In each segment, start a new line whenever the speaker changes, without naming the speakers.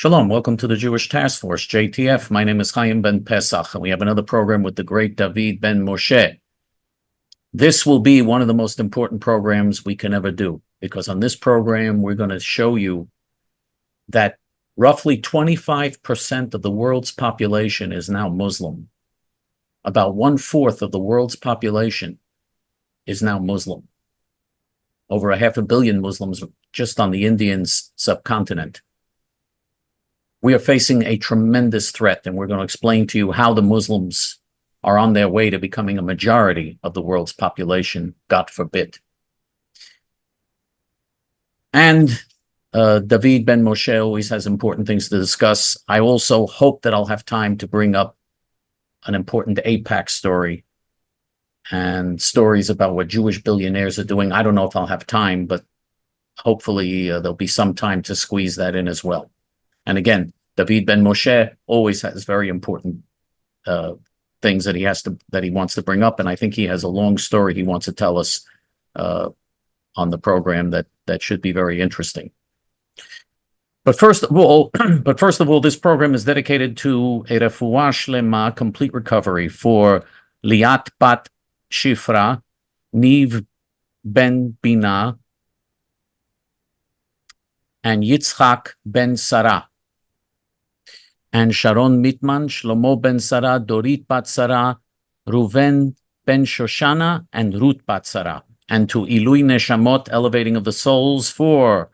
Shalom, welcome to the Jewish Task Force, J.T.F. My name is Chaim Ben Pesach, and we have another program with the great David Ben Moshe. This will be one of the most important programs we can ever do, because on this program, we're going to show you that roughly 25% of the world's population is now Muslim. About 1/4 of the world's population is now Muslim. Over 500 million Muslims just on the Indian subcontinent. We are facing a tremendous threat, and we're going to explain to you how the Muslims are on their way to becoming a majority of the world's population, God forbid. And David Ben Moshe always has important things to discuss. I also hope that I'll have time to bring up an important AIPAC story and stories about what Jewish billionaires are doing. I don't know if I'll have time, but hopefully there'll be some time to squeeze that in as well. And again, David Ben Moshe always has very important things that he wants to bring up, and I think he has a long story he wants to tell us on the program that should be very interesting. But first of all, this program is dedicated to a refuah shlema, complete recovery for Liat Bat Shifra, Niv Ben Bina, and Yitzchak Ben Sarah, and Sharon Mitman, Shlomo Ben Sarah, Dorit Bat Sarah, Ruven Ben Shoshana, and Ruth Bat Sarah, and to Ilui Neshamot, elevating of the souls for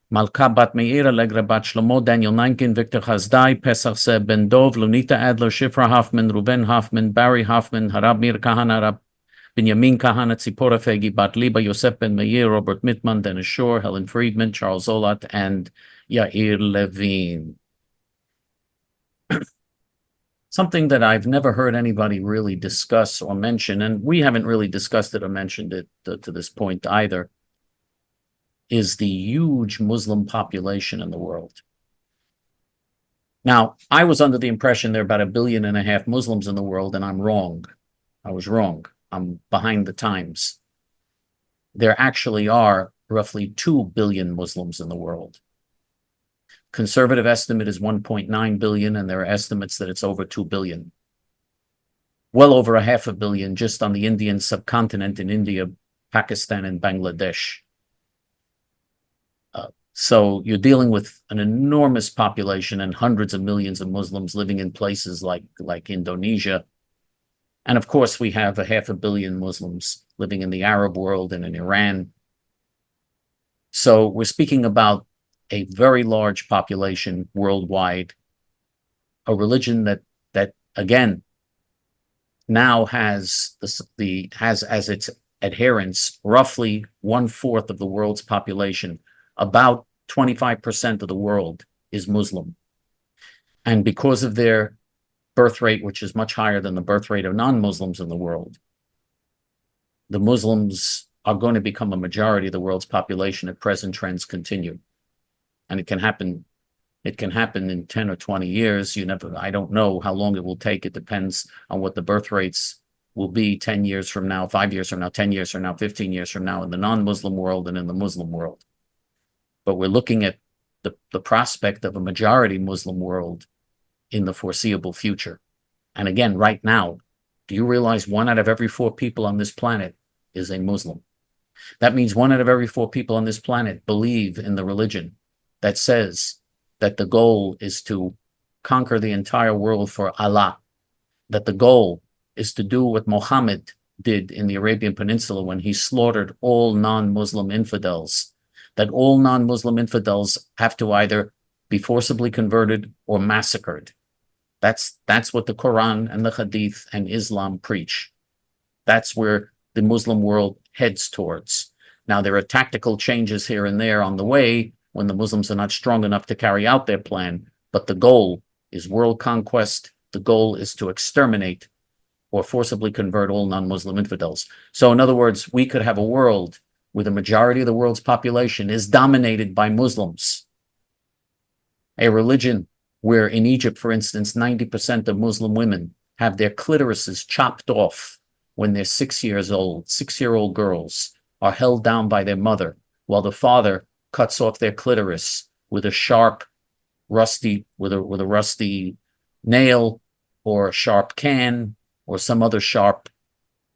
Malka Bat Meir, Allegra Bat Shlomo, Daniel Nankin, Victor Chazdai, Pesach Seb Ben Dov, Lunita Adler, Shifra Hoffman, Ruben Hoffman, Barry Hoffman, Harab Mir Kahana, Rab Binyamin Kahana, Tzipora Fegi, Bat Liba, Yosef Ben Meir, Robert Mittman, Dennis Shore, Helen Friedman, Charles Zolat, and Yair Levine. Something that I've never heard anybody really discuss or mention, and we haven't really discussed it or mentioned it to this point either, is the huge Muslim population in the world. Now, I was under the impression there are about 1.5 billion Muslims in the world, and I'm wrong. I was wrong. I'm behind the times. There actually are roughly 2 billion Muslims in the world. Conservative estimate is 1.9 billion, and there are estimates that it's over 2 billion. Well over 500 million just on the Indian subcontinent in India, Pakistan, and Bangladesh. So you're dealing with an enormous population and hundreds of millions of Muslims living in places like Indonesia. And of course, we have 500 million Muslims living in the Arab world and in Iran. So we're speaking about a very large population worldwide, a religion that again now has as its adherents roughly 1/4 of the world's population. About 25% of the world is Muslim. And because of their birth rate, which is much higher than the birth rate of non-Muslims in the world, the Muslims are going to become a majority of the world's population if present trends continue. And it can happen in 10 or 20 years. I don't know how long it will take. It depends on what the birth rates will be 10 years from now, 5 years from now, 10 years from now, 15 years from now in the non-Muslim world and in the Muslim world. But we're looking at the prospect of a majority Muslim world in the foreseeable future. And again, right now, do you realize 1 out of every 4 people on this planet is a Muslim? That means 1 out of every 4 people on this planet believe in the religion that says that the goal is to conquer the entire world for Allah, that the goal is to do what Muhammad did in the Arabian Peninsula when he slaughtered all non-Muslim infidels, that all non-Muslim infidels have to either be forcibly converted or massacred. That's what the Quran and the Hadith and Islam preach. That's where the Muslim world heads towards. Now, there are tactical changes here and there on the way when the Muslims are not strong enough to carry out their plan, but the goal is world conquest. The goal is to exterminate or forcibly convert all non-Muslim infidels. So in other words, we could have a world where the majority of the world's population is dominated by Muslims. A religion where in Egypt, for instance, 90% of Muslim women have their clitorises chopped off when they're 6 years old. 6-year-old girls are held down by their mother while the father cuts off their clitoris with a sharp with a rusty nail or a sharp can or some other sharp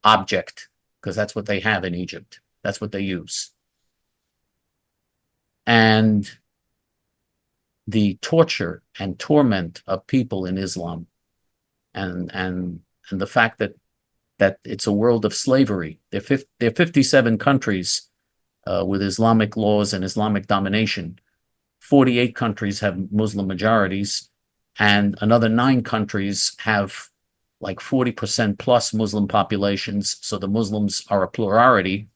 object, because that's what they have in Egypt. That's what they use. And the torture and torment of people in Islam, and the fact that it's a world of slavery. There are 57 countries with Islamic laws and Islamic domination. 48 countries have Muslim majorities, and another 9 countries have like 40% plus Muslim populations. So the Muslims are a plurality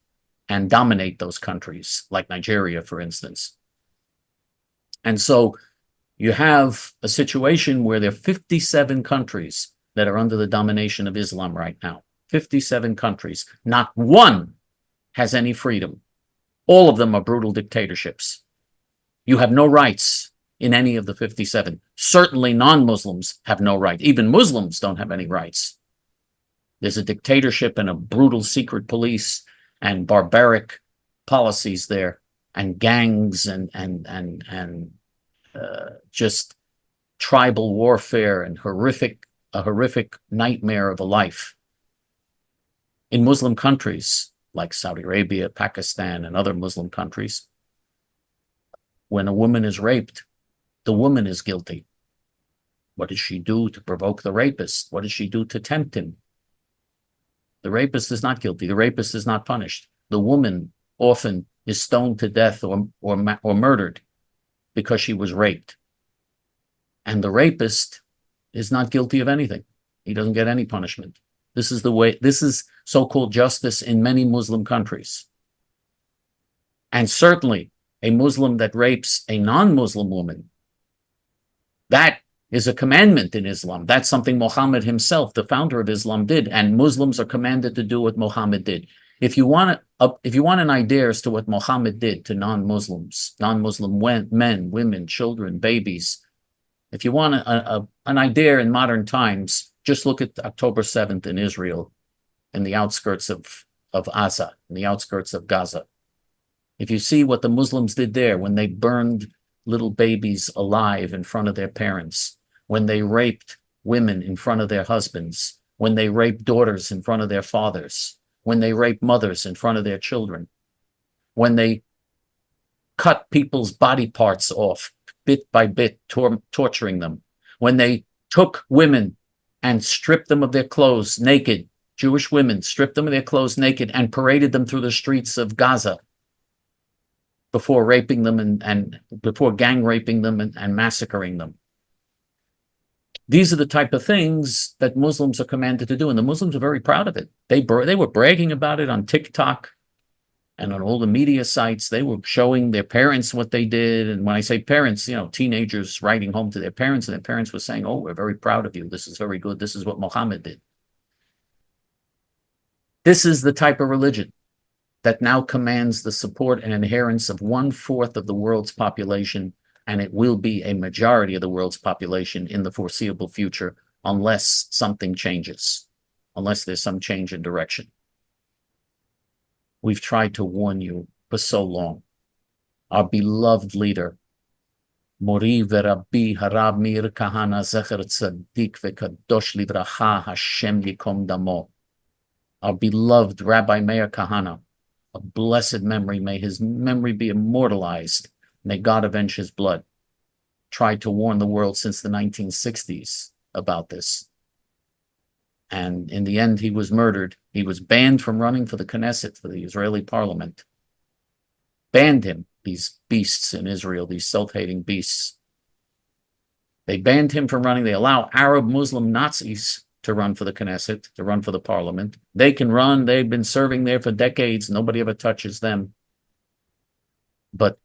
and dominate those countries, like Nigeria, for instance. And so you have a situation where there are 57 countries that are under the domination of Islam right now. 57 countries. Not one has any freedom. All of them are brutal dictatorships. You have no rights in any of the 57. Certainly non-Muslims have no right. Even Muslims don't have any rights. There's a dictatorship and a brutal secret police and barbaric policies there, and gangs and just tribal warfare and a horrific nightmare of a life. In Muslim countries like Saudi Arabia, Pakistan, and other Muslim countries, when a woman is raped, the woman is guilty. What does she do to provoke the rapist? What does she do to tempt him? The rapist is not guilty. The rapist is not punished. The woman often is stoned to death or murdered because she was raped. And the rapist is not guilty of anything. He doesn't get any punishment. This is so-called justice in many Muslim countries. And certainly a Muslim that rapes a non-Muslim woman, that is a commandment in Islam. That's something Muhammad himself, the founder of Islam, did, and Muslims are commanded to do what Muhammad did. If you want an idea as to what Muhammad did to non-Muslims, non-Muslim men, women, children, babies, if you want an idea in modern times, just look at October 7th in Israel, in the outskirts of Gaza, in the outskirts of Gaza. If you see what the Muslims did there when they burned little babies alive in front of their parents, when they raped women in front of their husbands, when they raped daughters in front of their fathers, when they raped mothers in front of their children, when they cut people's body parts off bit by bit, torturing them, when they took women and stripped them of their clothes naked, Jewish women stripped them of their clothes naked and paraded them through the streets of Gaza before raping them and before gang raping them and massacring them. These are the type of things that Muslims are commanded to do, and the Muslims are very proud of it. They were bragging about it on TikTok and on all the media sites. They were showing their parents what they did. And when I say parents, teenagers writing home to their parents, and their parents were saying, "Oh, we're very proud of you. This is very good. This is what Muhammad did." This is the type of religion that now commands the support and adherence of 1/4 of the world's population, and it will be a majority of the world's population in the foreseeable future unless something changes, unless there's some change in direction. We've tried to warn you for so long. Our beloved leader, Mori v'Rabbi Harab Mir Kahana Zecher Tzaddik v'Kadosh Livracha Hashem Yikom Damo. Our beloved Rabbi Meir Kahana, of blessed memory, may his memory be immortalized. May God avenge his blood. Tried to warn the world since the 1960s about this. And in the end, he was murdered. He was banned from running for the Knesset, for the Israeli parliament. Banned him, these beasts in Israel, these self-hating beasts. They banned him from running. They allow Arab Muslim Nazis to run for the Knesset, to run for the parliament. They can run. They've been serving there for decades. Nobody ever touches them. But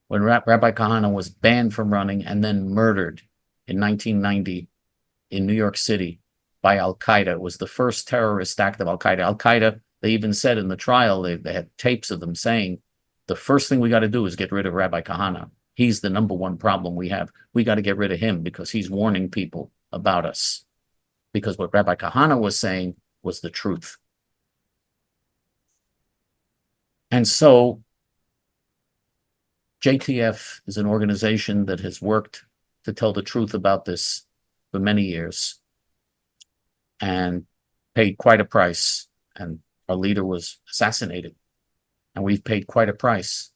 when Rabbi Kahana was banned from running and then murdered in 1990 in New York City by Al-Qaeda, it was the first terrorist act of Al-Qaeda. Al-Qaeda, they even said in the trial, they had tapes of them saying, the first thing we got to do is get rid of Rabbi Kahana. He's the number one problem we have. We got to get rid of him because he's warning people about us. Because what Rabbi Kahana was saying was the truth. And so J.T.F. is an organization that has worked to tell the truth about this for many years and paid quite a price. And our leader was assassinated. And we've paid quite a price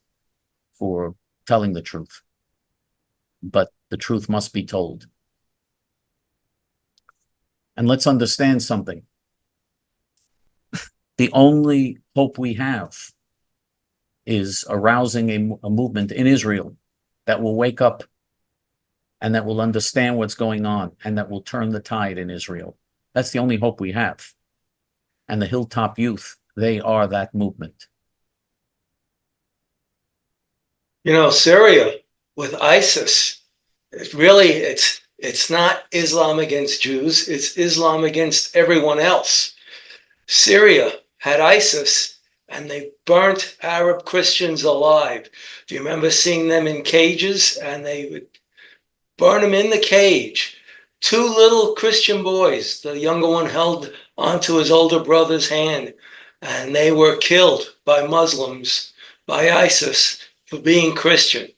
for telling the truth. But the truth must be told. And let's understand something. The only hope we have is arousing a movement in Israel that will wake up and that will understand what's going on and that will turn the tide in Israel. That's the only hope we have. And the Hilltop Youth, they are that movement.
You know, Syria with ISIS, it's not Islam against Jews, it's Islam against everyone else. Syria had ISIS and they burnt Arab Christians alive. Do you remember seeing them in cages? And they would burn them in the cage. Two little Christian boys, the younger one held onto his older brother's hand, and they were killed by Muslims, by ISIS, for being Christian.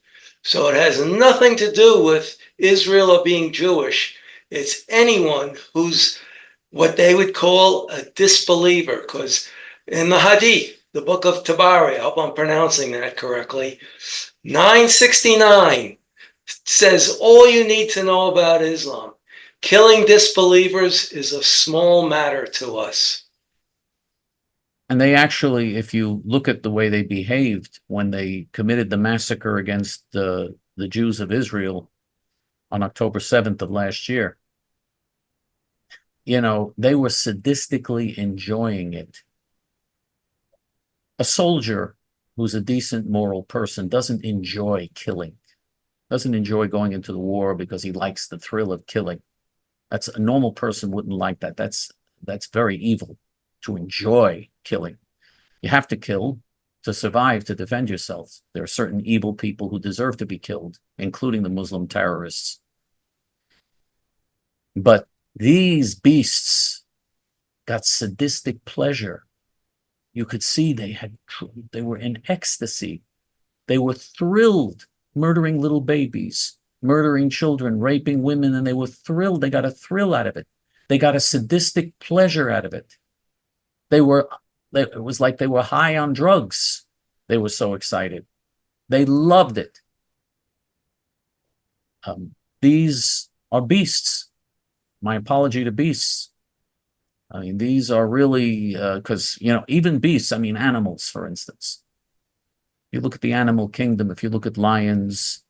So it has nothing to do with Israel or being Jewish. It's anyone who's what they would call a disbeliever, because in the Hadith, the book of Tabari, I hope I'm pronouncing that correctly, 969 says all you need to know about Islam. Killing disbelievers is a small matter to us.
And they actually, if you look at the way they behaved when they committed the massacre against the Jews of Israel on October 7th of last year, you know, they were sadistically enjoying it. A soldier who's a decent moral person doesn't enjoy killing, doesn't enjoy going into the war because he likes the thrill of killing. That's a normal person wouldn't like that. That's very evil to enjoy killing. You have to kill to survive, to defend yourself. There are certain evil people who deserve to be killed, including the Muslim terrorists. But these beasts got sadistic pleasure. You could see they were in ecstasy. They were thrilled, murdering little babies, murdering children, raping women, and they were thrilled. They got a thrill out of it. They got a sadistic pleasure out of it. It was like they were high on drugs. They were so excited. They loved it. These are beasts. My apology to beasts. I mean, these are really, because, you know, even beasts, I mean, animals, for instance. You look at the animal kingdom, if you look at lions,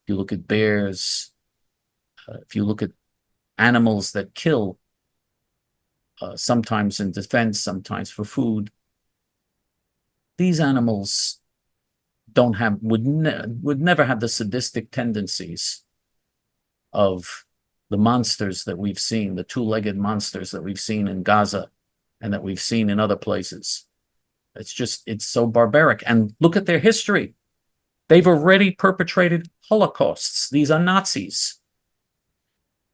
if you look at bears, if you look at animals that kill, sometimes in defense, sometimes for food, these animals would never have the sadistic tendencies of the monsters that we've seen, the two-legged monsters that we've seen in Gaza and that we've seen in other places. It's so barbaric. And look at their history. They've already perpetrated holocausts. These are Nazis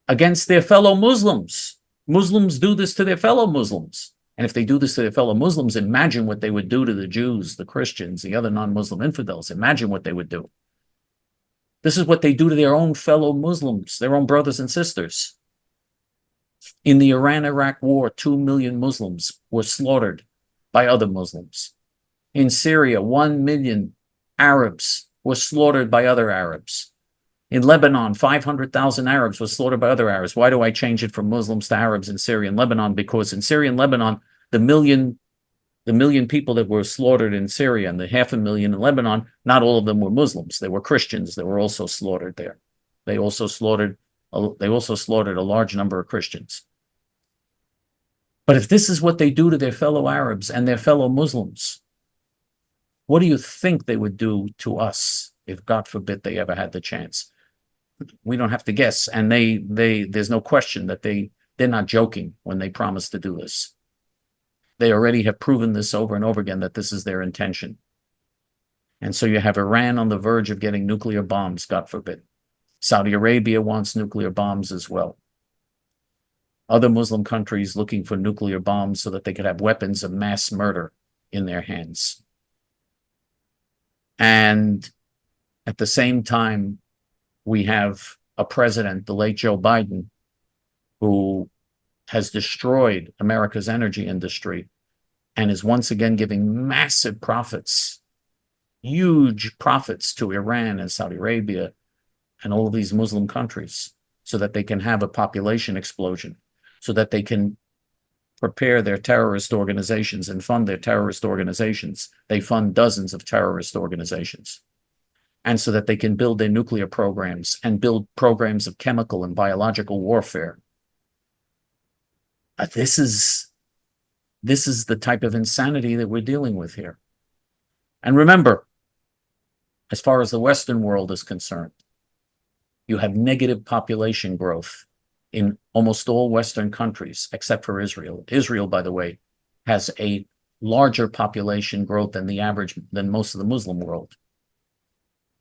against their fellow Muslims. Muslims do this to their fellow Muslims. And if they do this to their fellow Muslims, imagine what they would do to the Jews, the Christians, the other non-Muslim infidels. Imagine what they would do. This is what they do to their own fellow Muslims, their own brothers and sisters. In the Iran-Iraq war, 2 million Muslims were slaughtered by other Muslims. In Syria, 1 million Arabs were slaughtered by other Arabs. In Lebanon, 500,000 Arabs were slaughtered by other Arabs. Why do I change it from Muslims to Arabs in Syria and Lebanon? Because in Syria and Lebanon, the million people that were slaughtered in Syria and the 500,000 in Lebanon, not all of them were Muslims. They were Christians that were also slaughtered there. They also slaughtered a large number of Christians. But if this is what they do to their fellow Arabs and their fellow Muslims, what do you think they would do to us if, God forbid, they ever had the chance? We don't have to guess. And there's no question that they're not joking when they promise to do this. They already have proven this over and over again that this is their intention. And so you have Iran on the verge of getting nuclear bombs, God forbid. Saudi Arabia wants nuclear bombs as well. Other Muslim countries looking for nuclear bombs so that they could have weapons of mass murder in their hands. And at the same time, we have a president, the late Joe Biden, who has destroyed America's energy industry and is once again giving massive profits, huge profits to Iran and Saudi Arabia and all of these Muslim countries so that they can have a population explosion, so that they can prepare their terrorist organizations and fund their terrorist organizations. They fund dozens of terrorist organizations. And so that they can build their nuclear programs and build programs of chemical and biological warfare. This is the type of insanity that we're dealing with here. And remember, as far as the Western world is concerned, you have negative population growth in almost all Western countries, except for Israel. Israel, by the way, has a larger population growth than most of the Muslim world.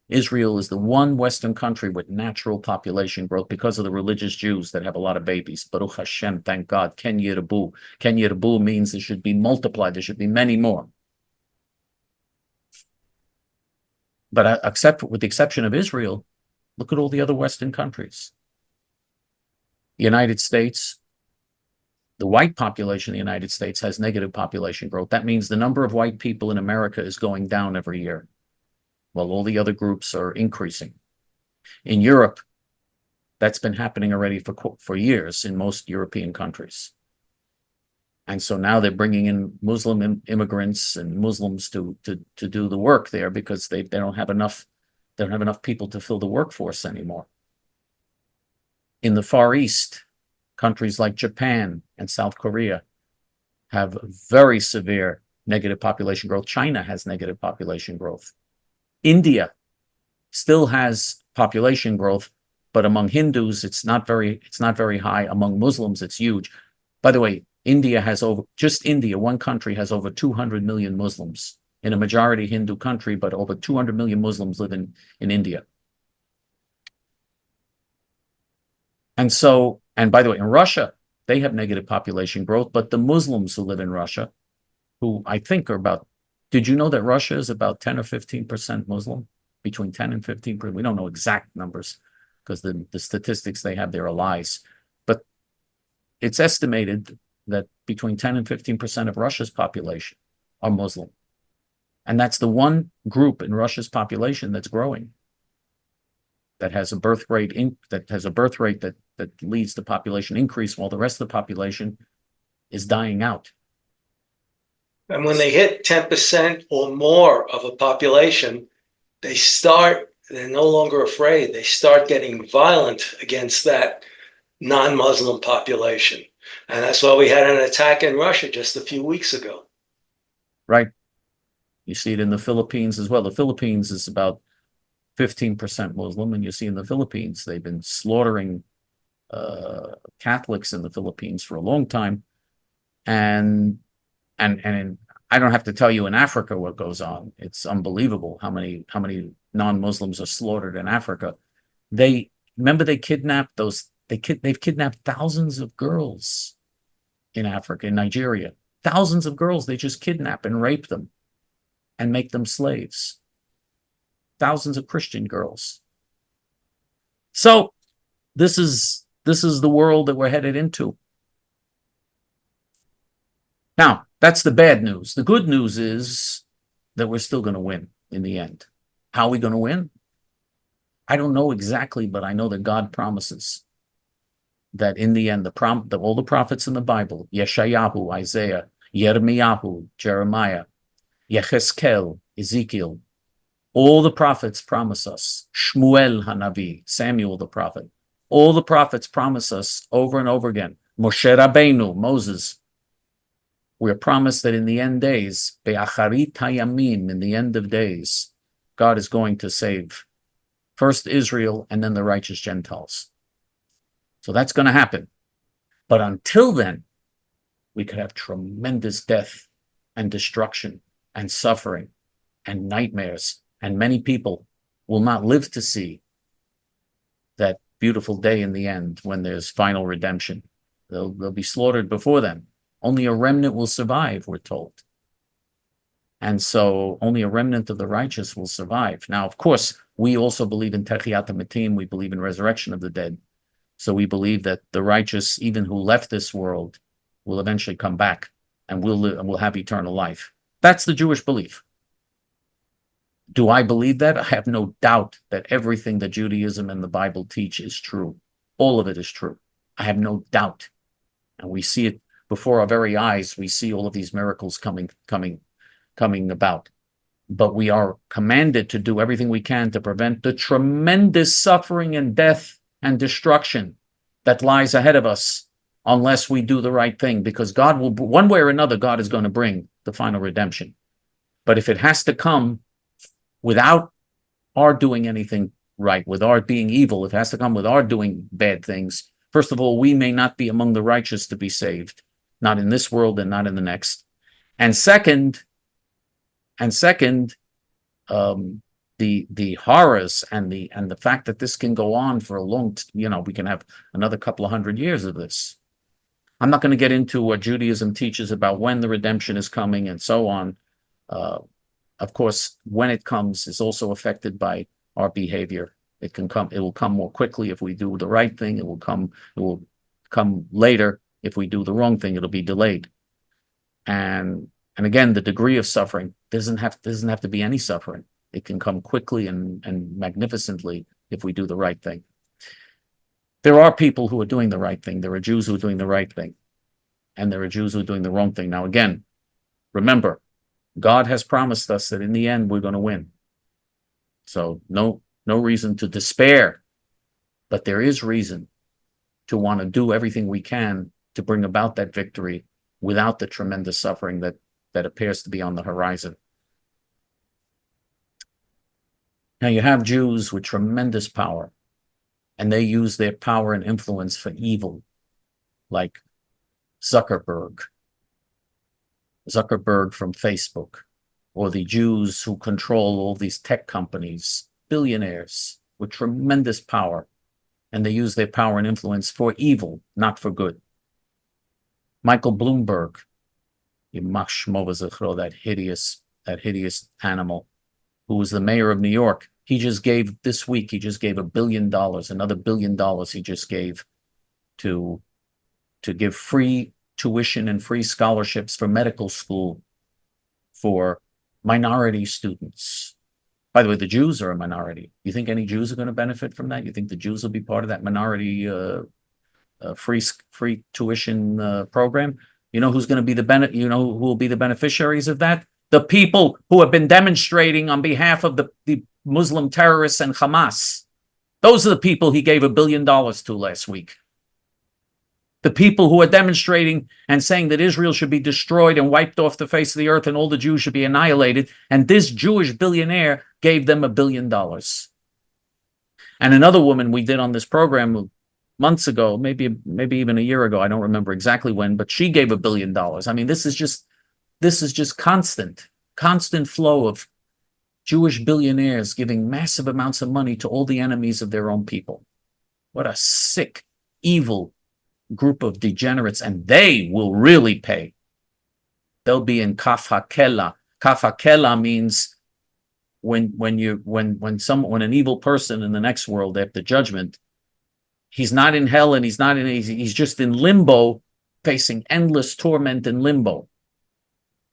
Israel is the one Western country with natural population growth because of the religious Jews that have a lot of babies. Baruch Hashem, thank God. Ken Yirbu. Ken Yirbu means there should be multiplied. There should be many more. But with the exception of Israel, look at all the other Western countries. The United States, the white population of the United States has negative population growth. That means the number of white people in America is going down every year, while all the other groups are increasing. In Europe, that's been happening already for years in most European countries. And so now they're bringing in Muslim immigrants and Muslims to do the work there because they don't have enough people to fill the workforce anymore. In the Far East, countries like Japan and South Korea have very severe negative population growth. China has negative population growth. India still has population growth, but among Hindus, it's not very high. Among Muslims, it's huge. By the way, India, one country has over 200 million Muslims in a majority Hindu country, but over 200 million Muslims live in India. And by the way, in Russia, they have negative population growth, but the Muslims who live in Russia, who I think are about, did you know that Russia is about 10 or 15% Muslim? Between 10 and 15%. We don't know exact numbers because the statistics they have there are lies. But it's estimated that between 10 and 15% of Russia's population are Muslim. And that's the one group in Russia's population that's growing, that has a birth rate that leads to population increase while the rest of the population is dying out.
And when they hit 10% or more of a population, they're no longer afraid. They start getting violent against that non-Muslim population. And that's why we had an attack in Russia just a few weeks ago.
Right. You see it in the Philippines as well. The Philippines is about 15% Muslim, and you see in the Philippines, they've been slaughtering Catholics in the Philippines for a long time. And I don't have to tell you in Africa what goes on. It's unbelievable how many non-Muslims are slaughtered in Africa. They've kidnapped thousands of girls in Africa, in Nigeria. Thousands of girls, they just kidnap and rape them and make them slaves. Thousands of Christian girls. So this is the world that we're headed into. Now, that's the bad news. The good news is that we're still going to win in the end. How are we going to win? I don't know exactly, but I know that God promises that in the end, all the prophets in the Bible, Yeshayahu, Isaiah, Yirmiyahu, Jeremiah, Yechezkel, Ezekiel, all the prophets promise us, Shmuel Hanavi, Samuel the prophet, all the prophets promise us over and over again, Moshe Rabbeinu, Moses, we're promised that in the end days, Be'acharit hayamim, in the end of days, God is going to save first Israel and then the righteous Gentiles. So that's going to happen. But until then, we could have tremendous death and destruction and suffering and nightmares. And many people will not live to see that beautiful day in the end when there's final redemption. They'll be slaughtered before then. Only a remnant will survive, we're told. And so only a remnant of the righteous will survive. Now, of course, we also believe in Techiyat HaMetim. We believe in resurrection of the dead. So we believe that the righteous, even who left this world, will eventually come back and will have eternal life. That's the Jewish belief. Do I believe that? I have no doubt that everything that Judaism and the Bible teach is true. All of it is true. I have no doubt. And we see it before our very eyes. We see all of these miracles coming about. But we are commanded to do everything we can to prevent the tremendous suffering and death and destruction that lies ahead of us unless we do the right thing, because God will, one way or another, God is going to bring the final redemption. But if it has to come without our doing anything right, with our being evil, if it has to come with our doing bad things, first of all, we may not be among the righteous to be saved, not in this world and not in the next. And second, the horrors and the fact that this can go on for a long, we can have another couple of 100 years of this. I'm not going to get into what Judaism teaches about when the redemption is coming and so on. Of course, when it comes is also affected by our behavior. It will come more quickly if we do the right thing. It will come later if we do the wrong thing. It'll be delayed. And again, the degree of suffering doesn't have to be any suffering. It can come quickly and magnificently if we do the right thing. There are people who are doing the right thing. There are Jews who are doing the right thing. And there are Jews who are doing the wrong thing. Now, again, remember, God has promised us that in the end, we're going to win. So no reason to despair. But there is reason to want to do everything we can to bring about that victory without the tremendous suffering that appears to be on the horizon. Now, you have Jews with tremendous power, and they use their power and influence for evil, like Zuckerberg from Facebook, or the Jews who control all these tech companies, billionaires with tremendous power, and they use their power and influence for evil, not for good. Michael Bloomberg, that hideous animal, who was the mayor of New York, this week he just gave $1 billion, another $1 billion he just gave to give free tuition and free scholarships for medical school for minority students. By the way, the Jews are a minority. You think any Jews are going to benefit from that? You think the Jews will be part of that minority free tuition program? You know who's going to be who will be the beneficiaries of that? The people who have been demonstrating on behalf of the Muslim terrorists and Hamas. Those are the people he gave $1 billion to last week. The people who are demonstrating and saying that Israel should be destroyed and wiped off the face of the earth and all the Jews should be annihilated. And this Jewish billionaire gave them $1 billion. And another woman we did on this program months ago, maybe even a year ago, I don't remember exactly when, but she gave $1 billion. I mean, this is just constant flow of Jewish billionaires giving massive amounts of money to all the enemies of their own people. What a sick, evil group of degenerates, and they will really pay. They'll be in kaf hakela. Kaf hakela means when an evil person in the next world after judgment, he's not in hell and he's just in limbo, facing endless torment in limbo,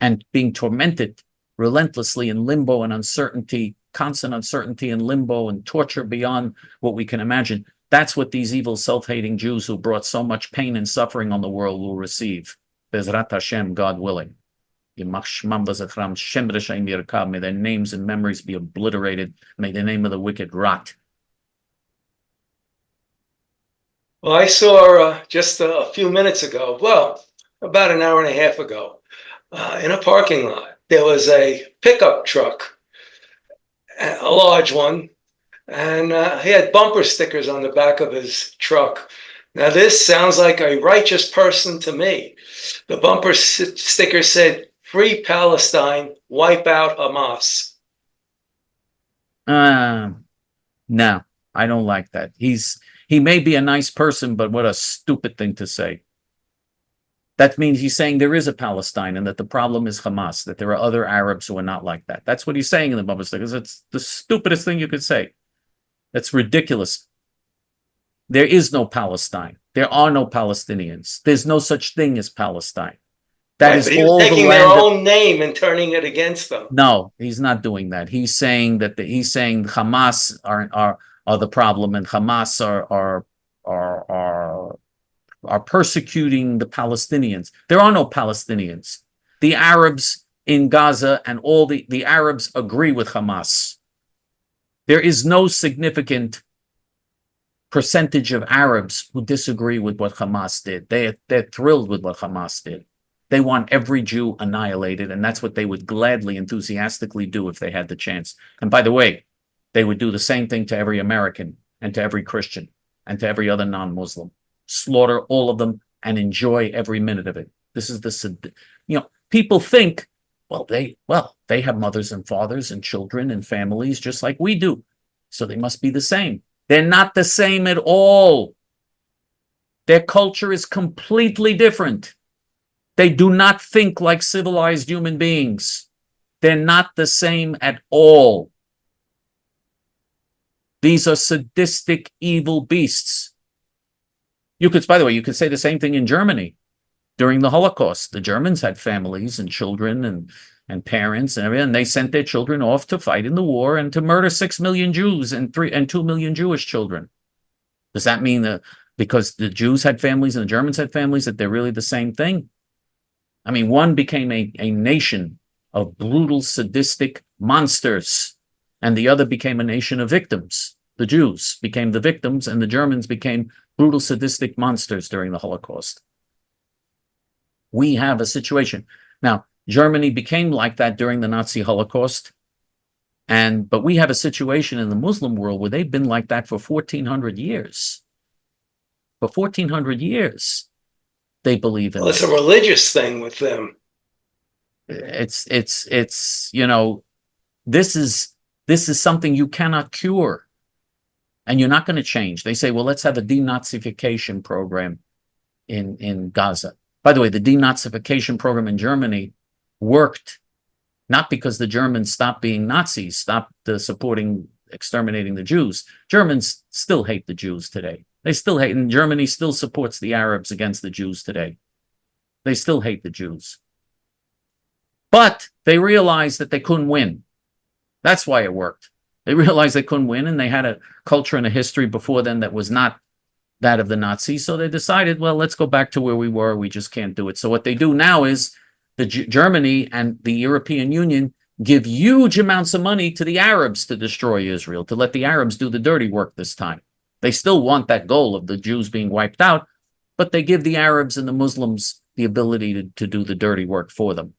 and being tormented relentlessly in limbo and uncertainty, constant uncertainty and limbo and torture beyond what we can imagine. That's what these evil, self-hating Jews who brought so much pain and suffering on the world will receive. Bezrat Hashem, God willing. May their names and memories be obliterated. May the name of the wicked rot.
Well, I saw just a few minutes ago, well, about an hour and a half ago, in a parking lot, there was a pickup truck, a large one, and he had bumper stickers on the back of his truck. Now, this sounds like a righteous person to me. The bumper sticker said, "Free Palestine, wipe out Hamas."
No, I don't like that. He may be a nice person, but what a stupid thing to say. That means he's saying there is a Palestine and that the problem is Hamas, that there are other Arabs who are not like that. That's what he's saying in the Baba because it's the stupidest thing you could say. That's ridiculous. There is no Palestine. There are no Palestinians. There's no such thing as Palestine. That
Right,
is
but he was
all the
taking their
land.
own name and turning it against them.
No, he's not doing that. He's saying that he's saying Hamas are the problem, and Hamas are persecuting the Palestinians. There are no Palestinians. The Arabs in Gaza and all the Arabs agree with Hamas. There is no significant percentage of Arabs who disagree with what Hamas did. They're thrilled with what Hamas did. They want every Jew annihilated, and that's what they would gladly, enthusiastically do if they had the chance. And by the way, they would do the same thing to every American and to every Christian and to every other non-Muslim. Slaughter all of them and enjoy every minute of it. This is people think, they have mothers and fathers and children and families just like we do. So they must be the same. They're not the same at all. Their culture is completely different. They do not think like civilized human beings. They're not the same at all. These are sadistic, evil beasts. By the way, you could say the same thing in Germany. During the Holocaust, the Germans had families and children and parents and everything, and they sent their children off to fight in the war and to murder 6 million Jews and 2 million Jewish children. Does that mean that because the Jews had families and the Germans had families that they're really the same thing? I mean, one became a nation of brutal, sadistic monsters, and the other became a nation of victims. The Jews became the victims, and the Germans became brutal, sadistic monsters during the Holocaust. We have a situation. Now, Germany became like that during the Nazi Holocaust, but we have a situation in the Muslim world where they've been like that for 1,400 years. For 1,400 years, they believe in
it's a religious thing with them.
This is something you cannot cure. And you're not going to change. They say, well, let's have a denazification program in Gaza. By the way, the denazification program in Germany worked not because the Germans stopped being Nazis, stopped exterminating the Jews. Germans still hate the Jews today. They still hate, and Germany still supports the Arabs against the Jews today. They still hate the Jews. But they realized that they couldn't win. That's why it worked. They realized they couldn't win, and they had a culture and a history before then that was not that of the Nazis. So they decided, well, let's go back to where we were. We just can't do it. So what they do now is Germany and the European Union give huge amounts of money to the Arabs to destroy Israel, to let the Arabs do the dirty work this time. They still want that goal of the Jews being wiped out, but they give the Arabs and the Muslims the ability to do the dirty work for them.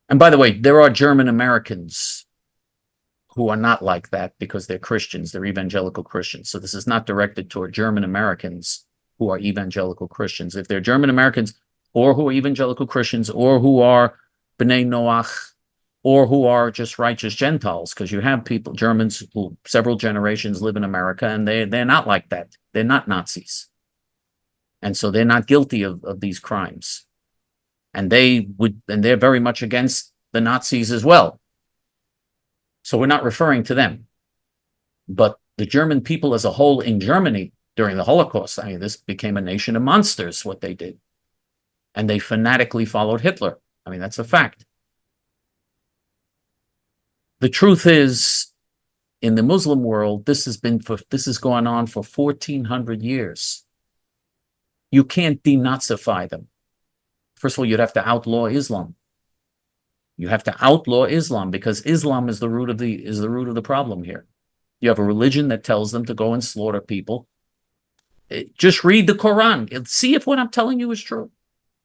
And by the way, there are German Americans who are not like that because they're Christians, they're evangelical Christians. So this is not directed toward German Americans who are evangelical Christians. If they're German Americans or who are evangelical Christians or who are B'nai Noach or who are just righteous Gentiles, because you have people, Germans who several generations live in America, and they're not like that. They're not Nazis. And so they're not guilty of these crimes. And they're very much against the Nazis as well. So we're not referring to them. But the German people as a whole in Germany during the Holocaust, I mean, this became a nation of monsters, what they did. And they fanatically followed Hitler. I mean, that's a fact. The truth is, in the Muslim world, this has gone on for 1,400 years. You can't denazify them. First of all, you'd have to outlaw Islam. You have to outlaw Islam because Islam is the root of the problem here. You have a religion that tells them to go and slaughter people. Just read the Quran. See if what I'm telling you is true.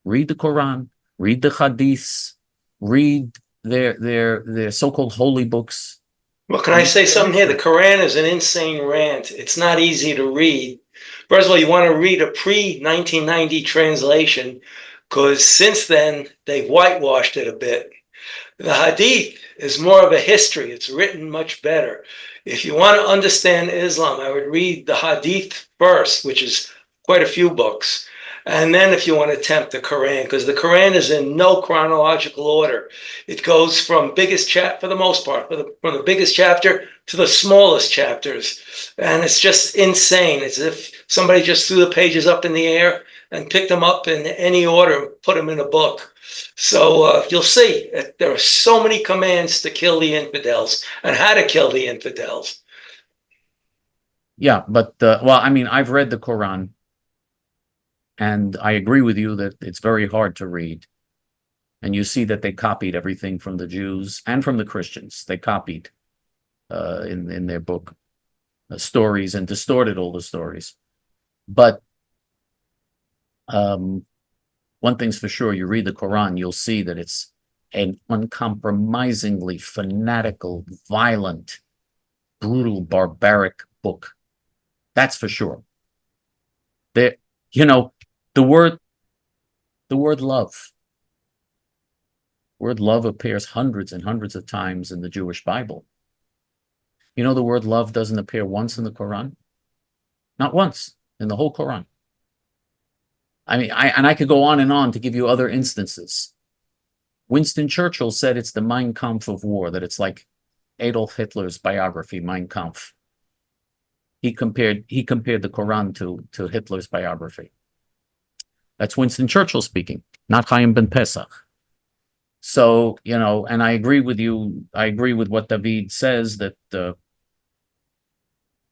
Read the Quran. Read the Hadiths. Read their so-called holy books.
Well, can I say something here? The Quran is an insane rant. It's not easy to read. First of all, you want to read a pre-1990 translation because since then, they've whitewashed it a bit. The Hadith is more of a history. It's written much better. If you want to understand Islam, I would read the Hadith first, which is quite a few books. And then if you want to tempt the Quran, because the Quran is in no chronological order. It goes from biggest chapter, for the most part, from the biggest chapter to the smallest chapters. And it's just insane. It's as if somebody just threw the pages up in the air and picked them up in any order, put them in a book. So you'll see there are so many commands to kill the infidels and how to kill the infidels.
Yeah, but well, I mean, I've read the Quran, and I agree with you that it's very hard to read. And you see that they copied everything from the Jews and from the Christians. They copied in their book stories and distorted all the stories. But one thing's for sure, you read the Quran, you'll see that it's an uncompromisingly fanatical, violent, brutal, barbaric book. That's for sure. There, you know, the word love. Word love appears hundreds and hundreds of times in the Jewish Bible. You know, the word love doesn't appear once in the Quran. Not once in the whole Quran. I mean, I could go on to give you other instances. Winston Churchill said it's the Mein Kampf of war, that it's like Adolf Hitler's biography, Mein Kampf. He compared the Quran to Hitler's biography. That's Winston Churchill speaking, not Chaim ben Pesach. So, you know, and I agree with you. I agree with what David says, that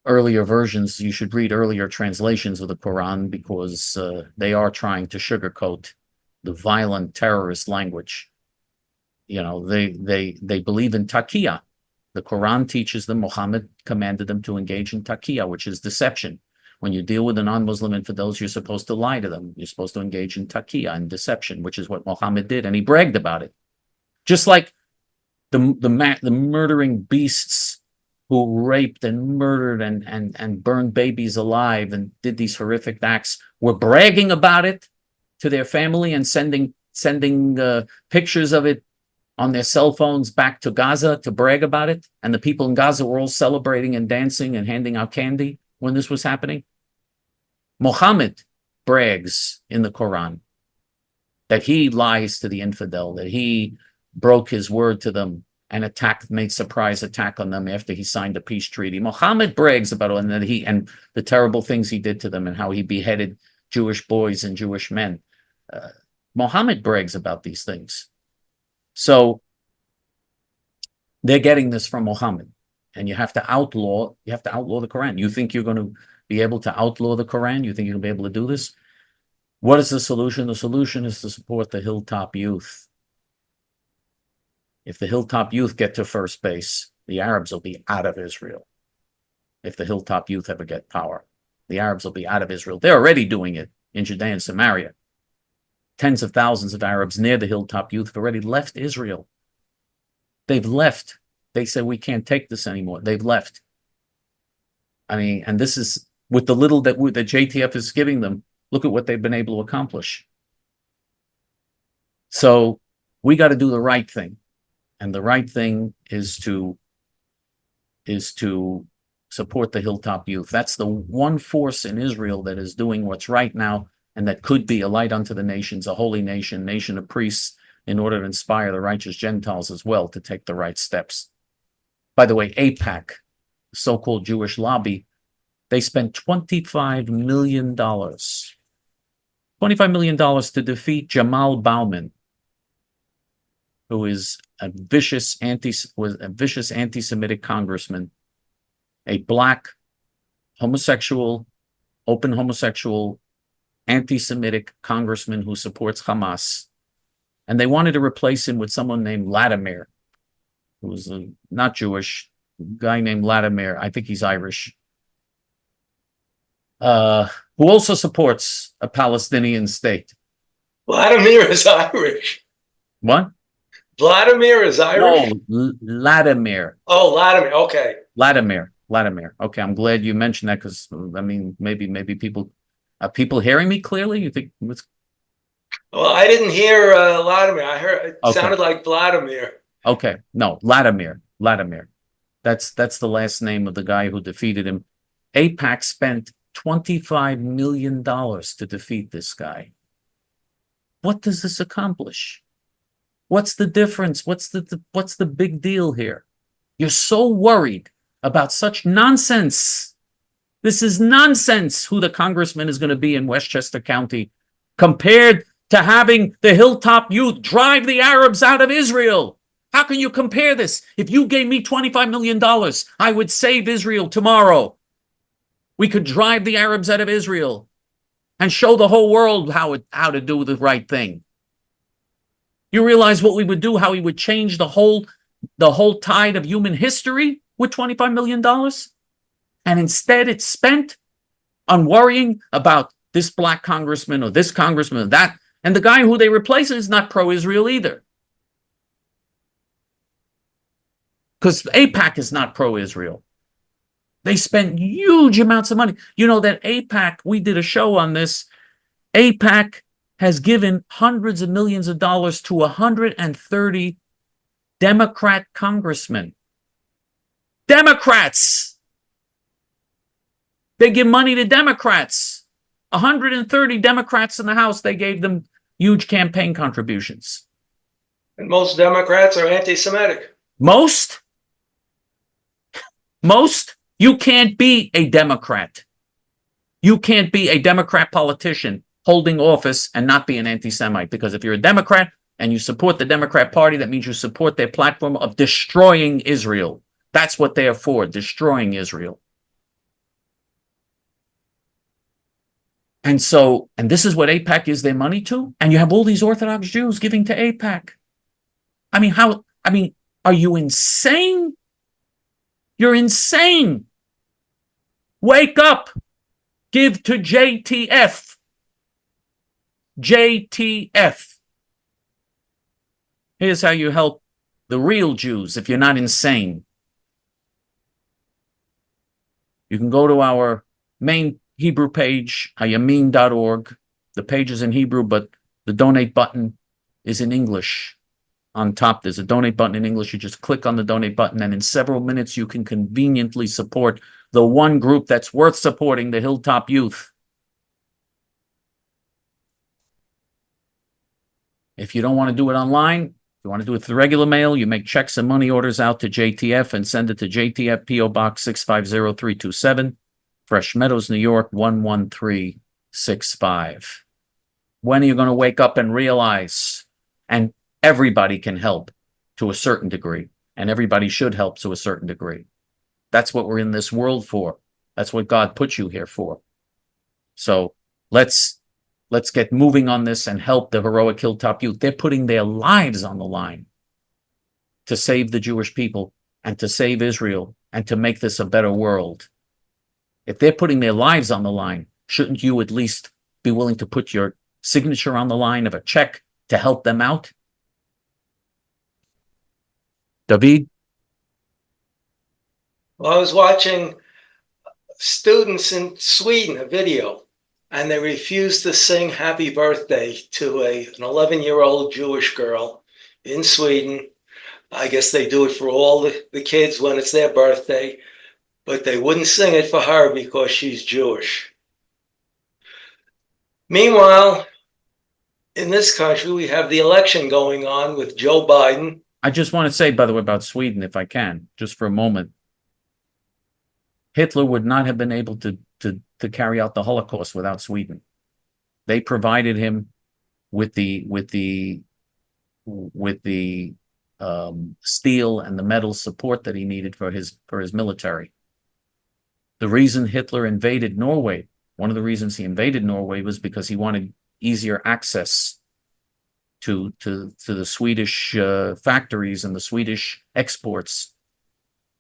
earlier versions, you should read earlier translations of the Quran, because they are trying to sugarcoat the violent terrorist language. You know, they believe in taqiyya. The Quran teaches them, Muhammad commanded them to engage in taqiyya, which is deception. When you deal with the non-Muslim infidels, you're supposed to lie to them. You're supposed to engage in taqiyya and deception, which is what Muhammad did, and he bragged about it. Just like the murdering beasts who raped and murdered and burned babies alive and did these horrific acts were bragging about it to their family and sending pictures of it on their cell phones back to Gaza to brag about it. And the people in Gaza were all celebrating and dancing and handing out candy when this was happening. Muhammad brags in the Quran that he lies to the infidel, that he broke his word to them and made surprise attack on them after he signed a peace treaty. Muhammad brags about it, and that and the terrible things he did to them, and how he beheaded Jewish boys and Jewish men. Muhammad brags about these things. So they're getting this from Muhammad, and you have to outlaw the Quran. You think you're going to be able to outlaw the Quran? You think you're going to be able to do this? What is the solution? The solution is to support the Hilltop Youth. If the Hilltop Youth get to first base, the Arabs will be out of Israel. If the Hilltop Youth ever get power, the Arabs will be out of Israel. They're already doing it in Judea and Samaria. Tens of thousands of Arabs near the Hilltop Youth have already left Israel. They've left. They said, we can't take this anymore. They've left. I mean, and this is with the little that J.T.F. is giving them. Look at what they've been able to accomplish. So we got to do the right thing. And the right thing is to support the Hilltop Youth. That's the one force in Israel that is doing what's right now, and that could be a light unto the nations, a holy nation, nation of priests, in order to inspire the righteous Gentiles as well to take the right steps. By the way, AIPAC, the so-called Jewish lobby, they spent $25 million. $25 million to defeat Jamal Bauman, who is a vicious anti-Semitic congressman, a black, homosexual, open homosexual, anti-Semitic congressman who supports Hamas. And they wanted to replace him with someone named Latimer, who's not Jewish, a guy named Latimer. I think he's Irish, who also supports a Palestinian state.
Vladimir is Irish.
What?
Vladimir is Irish?
No, Latimer.
Oh, Latimer. Okay.
Latimer. Okay, I'm glad you mentioned that, because I mean, maybe people are people hearing me clearly? You think it's...
Well, I didn't hear Latimer. I heard it sounded like Vladimir.
Okay, no, Latimer. That's the last name of the guy who defeated him. AIPAC spent $25 million to defeat this guy. What does this accomplish? What's the difference? What's the big deal here? You're so worried about such nonsense. This is nonsense who the congressman is going to be in Westchester County compared to having the Hilltop Youth drive the Arabs out of Israel. How can you compare this? If you gave me $25 million, I would save Israel tomorrow. We could drive the Arabs out of Israel and show the whole world how to do the right thing. You realize what we would do, how we would change the whole tide of human history with $25 million? And instead it's spent on worrying about this black congressman or this congressman or that. And the guy who they replace is not pro-Israel either. Because AIPAC is not pro-Israel. They spent huge amounts of money. You know that AIPAC, we did a show on this, AIPAC has given hundreds of millions of dollars to 130 Democrat congressmen. Democrats! They give money to Democrats. 130 Democrats in the House, they gave them huge campaign contributions.
And most Democrats are anti-Semitic.
Most? You can't be a Democrat. You can't be a Democrat politician holding office and not be an anti-Semite. Because if you're a Democrat and you support the Democrat Party, that means you support their platform of destroying Israel. That's what they are for, destroying Israel. And this is what AIPAC is their money to? And you have all these Orthodox Jews giving to AIPAC. Are you insane? You're insane. Wake up. Give to J.T.F. J.T.F. Here's how you help the real Jews if you're not insane. You can go to our main Hebrew page, hayamin.org. The page is in Hebrew, but the donate button is in English. On top, there's a donate button in English. You just click on the donate button, and in several minutes, you can conveniently support the one group that's worth supporting, the Hilltop Youth. If you don't want to do it online, if you want to do it through regular mail, you make checks and money orders out to J.T.F. and send it to J.T.F. P.O. Box 650327, Fresh Meadows, New York, 11365. When are you going to wake up and realize, and everybody can help to a certain degree, and everybody should help to a certain degree. That's what we're in this world for. That's what God put you here for. So let's get moving on this and help the heroic Hilltop Youth. They're putting their lives on the line to save the Jewish people and to save Israel and to make this a better world. If they're putting their lives on the line, shouldn't you at least be willing to put your signature on the line of a check to help them out? David?
Well, I was watching students in Sweden, a video, and they refused to sing happy birthday to an 11-year-old Jewish girl in Sweden. I guess they do it for all the kids when it's their birthday, but they wouldn't sing it for her because she's Jewish. Meanwhile, in this country, we have the election going on with Joe Biden.
I just want to say, by the way, about Sweden, if I can, just for a moment. Hitler would not have been able to carry out the Holocaust without Sweden. They provided him with the steel and the metal support that he needed for his military. The reason Hitler invaded Norway, one of the reasons he invaded Norway was because he wanted easier access to the Swedish factories and the Swedish exports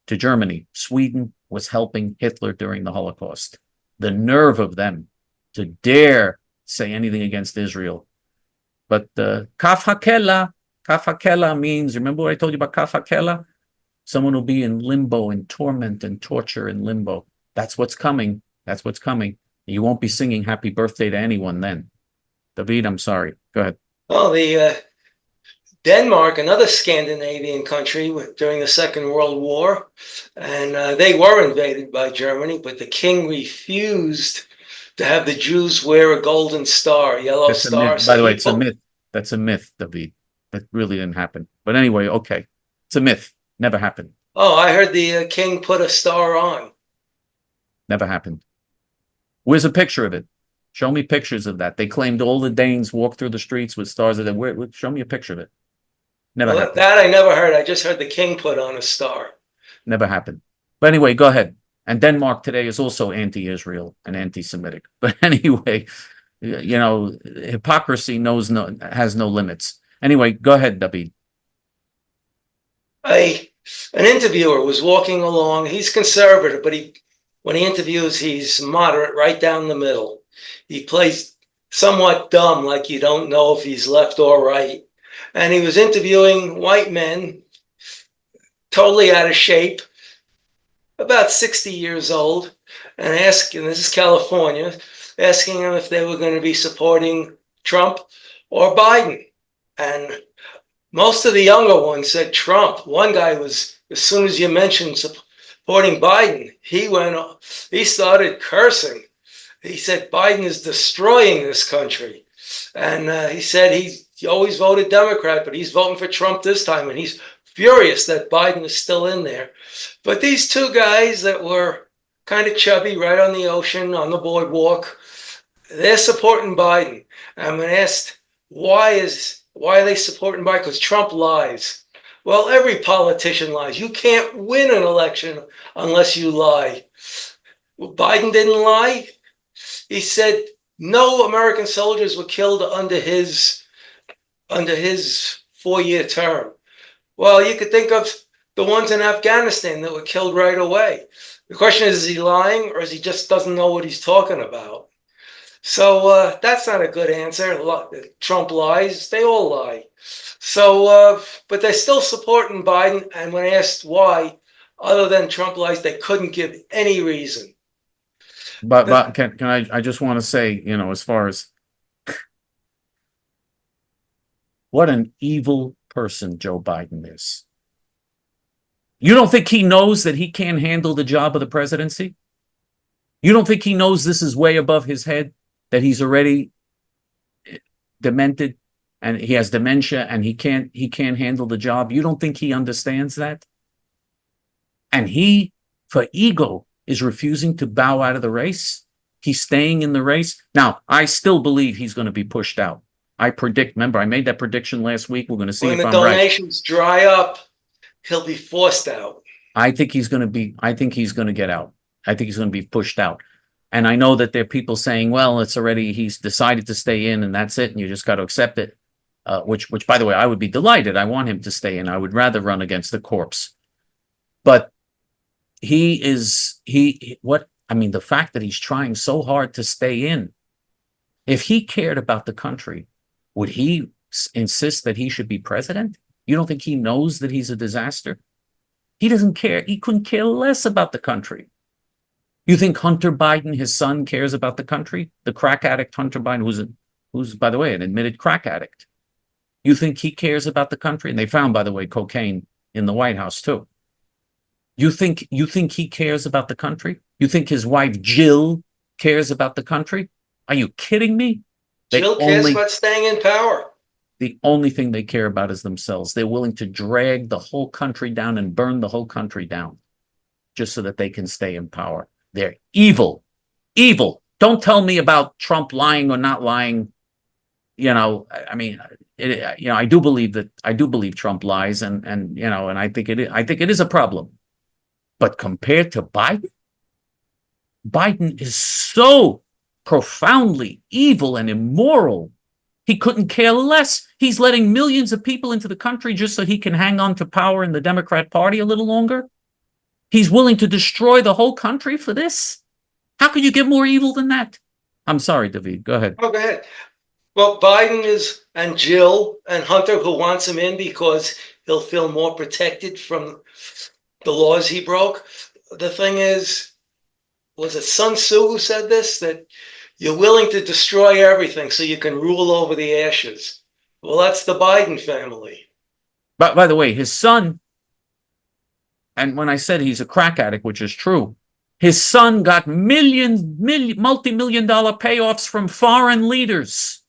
to Germany. Sweden was helping Hitler during the Holocaust. The nerve of them to dare say anything against Israel. But kaf hakela means, remember what I told you about kaf hakela? Someone will be in limbo, in torment and torture in limbo. That's what's coming. That's what's coming. You won't be singing happy birthday to anyone then. David, I'm sorry. Go ahead.
Well, Denmark, another Scandinavian country during the Second World War, and they were invaded by Germany, but the king refused to have the Jews wear a golden star, yellow
That's a
star.
myth. By the way,
he
it's a myth. That's a myth, David. That really didn't happen. But anyway, okay. It's a myth. Never happened.
Oh, I heard the king put a star on.
Never happened. Where's a picture of it? Show me pictures of that. They claimed all the Danes walked through the streets with stars. Show me a picture of it. Never happened.
That I never heard. I just heard the king put on a star.
Never happened. But anyway, go ahead. And Denmark today is also anti-Israel and anti-Semitic. But anyway, you know, hypocrisy has no limits. Anyway, go ahead, David.
An interviewer was walking along. He's conservative, but when he interviews, he's moderate, right down the middle. He plays somewhat dumb, like you don't know if he's left or right. And he was interviewing white men, totally out of shape, about 60 years old, and asking, this is California, asking them if they were going to be supporting Trump or Biden. And most of the younger ones said Trump. One guy was, as soon as you mentioned supporting Biden, he started cursing. He said Biden is destroying this country. And he said he always voted Democrat, but he's voting for Trump this time. And he's furious that Biden is still in there. But these two guys that were kind of chubby, right on the ocean, on the boardwalk, they're supporting Biden. And when asked, why are they supporting Biden? Because Trump lies. Well, every politician lies. You can't win an election unless you lie. Well, Biden didn't lie. He said no American soldiers were killed under his 4-year term. Well, you could think of the ones in Afghanistan that were killed right away. The question is he lying, or is he just doesn't know what he's talking about? So that's not a good answer. Trump lies. They all lie. So, but they're still supporting Biden. And when asked why, other than Trump lies, they couldn't give any reason.
But can I just want to say, you know, as far as what an evil person Joe Biden is. You don't think he knows that he can't handle the job of the presidency? You don't think he knows this is way above his head, that he's already demented and he has dementia and he can't handle the job? You don't think he understands that? And he, for ego, is refusing to bow out of the race. He's staying in the race. Now, I still believe he's going to be pushed out. I predict, remember, I made that prediction last week. We're going to see if I'm right. When the
donations dry up, he'll be forced out.
I think he's going to get out. I think he's going to be pushed out. And I know that there are people saying, well, he's decided to stay in and that's it. And you just got to accept it. Which, by the way, I would be delighted. I want him to stay in. I would rather run against the corpse. But the fact that he's trying so hard to stay in, if he cared about the country, would he insist that he should be president? You don't think he knows that he's a disaster? He doesn't care. He couldn't care less about the country. You think Hunter Biden, his son, cares about the country? The crack addict Hunter Biden, who's by the way, an admitted crack addict. You think he cares about the country? And they found, by the way, cocaine in the White House too. You think he cares about the country? You think his wife Jill cares about the country? Are you kidding me?
Jill cares about staying in power.
The only thing they care about is themselves. They're willing to drag the whole country down and burn the whole country down just so that they can stay in power. They're evil. Evil. Don't tell me about Trump lying or not lying. You know, I mean, I do believe Trump lies, and I think it is a problem. But compared to Biden is so profoundly evil and immoral. He couldn't care less. He's letting millions of people into the country just so he can hang on to power in the Democrat Party a little longer. He's willing to destroy the whole country for this. How could you get more evil than that? I'm sorry, David. Go ahead.
Oh, go ahead. Well, Biden and Jill and Hunter, who wants him in because he'll feel more protected from the laws he broke. The thing is, was it Sun Tzu who said this? That you're willing to destroy everything so you can rule over the ashes. Well, that's the Biden family.
But by the way, his son, and when I said he's a crack addict, which is true, his son got multi-million dollar payoffs from foreign leaders.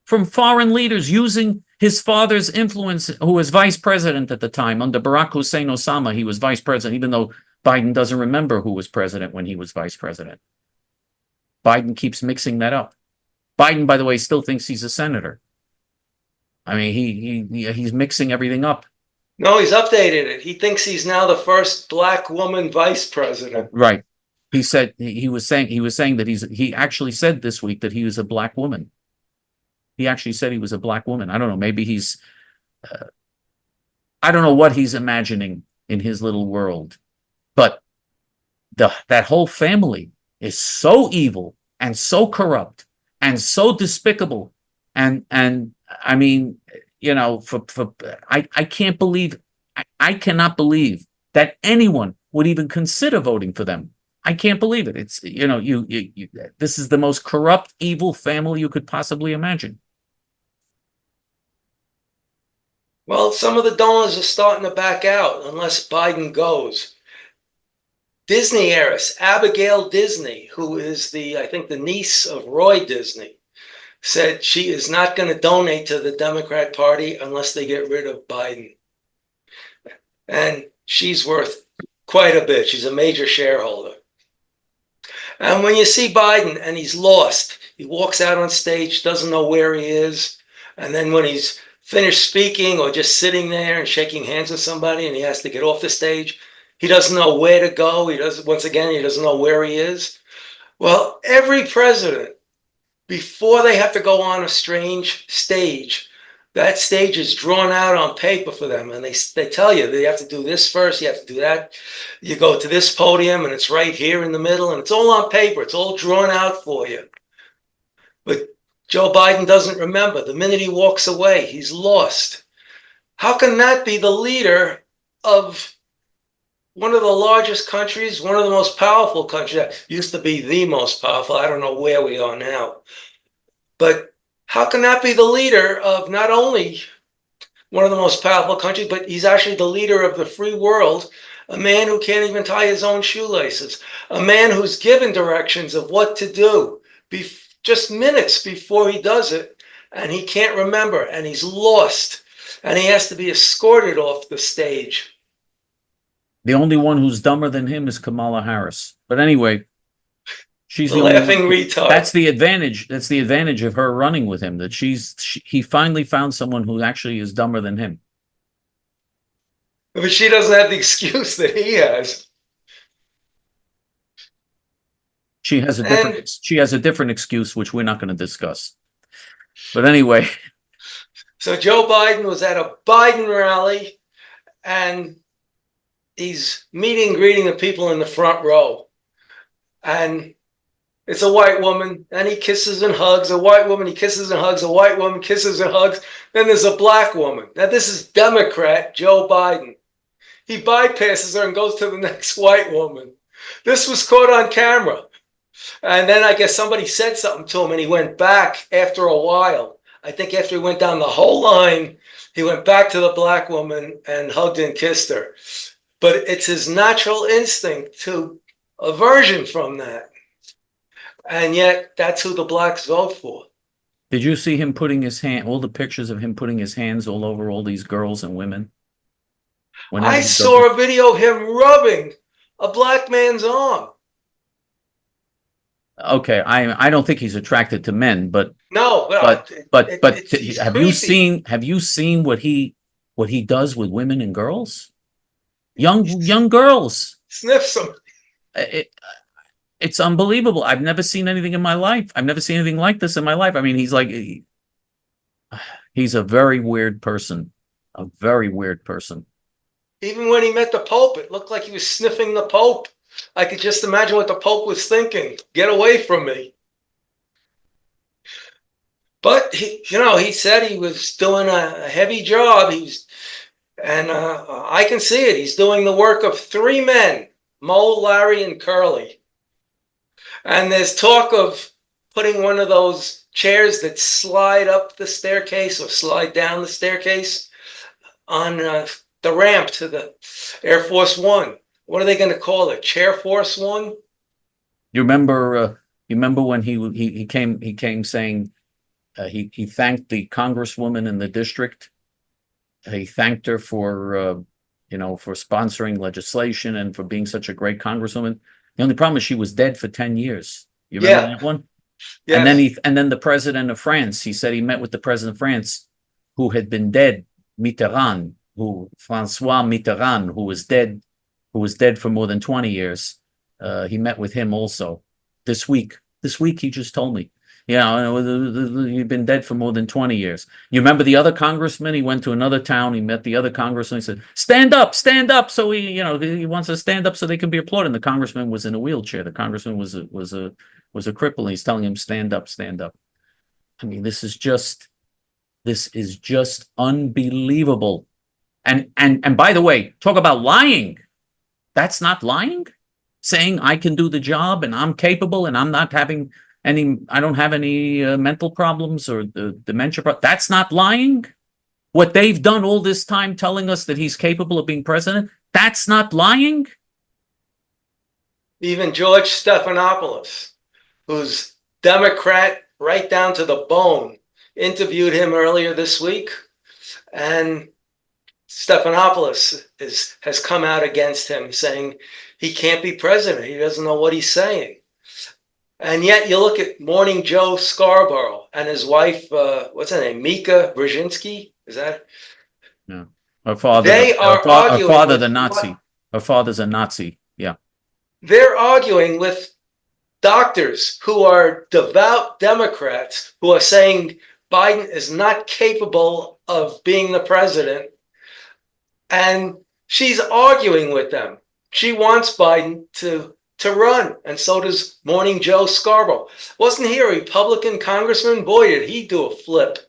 From foreign leaders using his father's influence, who was vice president at the time. Under Barack Hussein Osama, he was vice president, even though Biden doesn't remember who was president when he was vice president. Biden keeps mixing that up. Biden, by the way, still thinks he's a senator. I mean, he's mixing everything up.
No, he's updated it. He thinks he's now the first black woman vice president.
Right. He said he was saying that he actually said this week that he was a black woman. He actually said he was a black woman. I don't know. Maybe he's, I don't know what he's imagining in his little world, but that whole family is so evil and so corrupt and so despicable. And I mean, you know, I can't believe, I cannot believe that anyone would even consider voting for them. I can't believe it. It's, you know, this is the most corrupt, evil family you could possibly imagine.
Well, some of the donors are starting to back out unless Biden goes. Disney heiress Abigail Disney, who is I think the niece of Roy Disney, said she is not going to donate to the Democrat Party unless they get rid of Biden. And she's worth quite a bit. She's a major shareholder. And when you see Biden and he's lost, he walks out on stage, doesn't know where he is. And then when he's finished speaking or just sitting there and shaking hands with somebody and he has to get off the stage, he doesn't know where to go. He doesn't know where he is. Well, every president, before they have to go on a strange stage, that stage is drawn out on paper for them. And they tell you they have to do this first, you have to do that. You go to this podium and it's right here in the middle and it's all on paper. It's all drawn out for you. But Joe Biden doesn't remember. The minute he walks away, he's lost. How can that be the leader of one of the largest countries, one of the most powerful countries? That used to be the most powerful. I don't know where we are now. But how can that be the leader of not only one of the most powerful countries, but he's actually the leader of the free world, a man who can't even tie his own shoelaces, a man who's given directions of what to do just minutes before he does it, and he can't remember, and he's lost, and he has to be escorted off the stage.
The only one who's dumber than him is Kamala Harris. But anyway, she's the
laughing retard.
That's the advantage. That's the advantage of her running with him, that he finally found someone who actually is dumber than him.
But she doesn't have the excuse that he has.
She has a different excuse, which we're not going to discuss. But anyway.
So Joe Biden was at a Biden rally, and he's meeting and greeting the people in the front row. And it's a white woman, and he kisses and hugs a white woman. He kisses and hugs a white woman, kisses and hugs. Then there's a black woman. Now, this is Democrat Joe Biden. He bypasses her and goes to the next white woman. This was caught on camera. And then I guess somebody said something to him, and he went back after a while. I think after he went down the whole line, he went back to the black woman and hugged and kissed her. But it's his natural instinct to aversion from that. And yet that's who the blacks vote for.
Did you see him putting his hand, all the pictures of him putting his hands all over all these girls and women?
I saw a video of him rubbing a black man's arm.
Okay, I don't think he's attracted to men, but
no,
but have you seen what he does with women and girls? Young girls.
Sniffs them.
It's unbelievable. I've never seen anything in my life. I've never seen anything like this in my life. I mean, he's a very weird person. A very weird person.
Even when he met the Pope, it looked like he was sniffing the Pope. I could just imagine what the Pope was thinking. Get away from me. But he said he was doing a heavy job. I can see it. He's doing the work of 3 men, Mo, Larry, and Curly. And there's talk of putting one of those chairs that slide up the staircase or slide down the staircase. on the ramp to the Air Force One. What are they going to call it? Chair Force One?
You remember? You remember when he came saying he thanked the congresswoman in the district. He thanked her for for sponsoring legislation and for being such a great congresswoman. The only problem is she was dead for 10 years. You remember that one?
Yes.
And then the president of France, he said he met with the president of France, who had been dead, Francois Mitterrand, who was dead for more than 20 years. He met with him also this week. This week, he just told me, you've been dead for more than 20 years. You remember the other congressman? He went to another town. He met the other congressman. He said, stand up, stand up. So he wants to stand up so they can be applauded. And the congressman was in a wheelchair. The congressman was a cripple. And he's telling him, stand up, stand up. I mean, this is just unbelievable. And by the way, talk about lying. That's not lying. Saying I can do the job and I'm capable and I'm not having I don't have any mental problems or the dementia. That's not lying. What they've done all this time telling us that he's capable of being president, that's not lying.
Even George Stephanopoulos, who's Democrat right down to the bone, interviewed him earlier this week. And Stephanopoulos has come out against him, saying he can't be president. He doesn't know what he's saying. And yet you look at Morning Joe Scarborough and his wife, what's her name, Mika Brzezinski? Is that?
No. Her father, the Nazi. Her father's a Nazi. Yeah.
They're arguing with doctors who are devout Democrats who are saying Biden is not capable of being the president. And she's arguing with them. She wants Biden to run, and so does Morning Joe Scarborough. Wasn't he a Republican congressman? Boy, did he do a flip.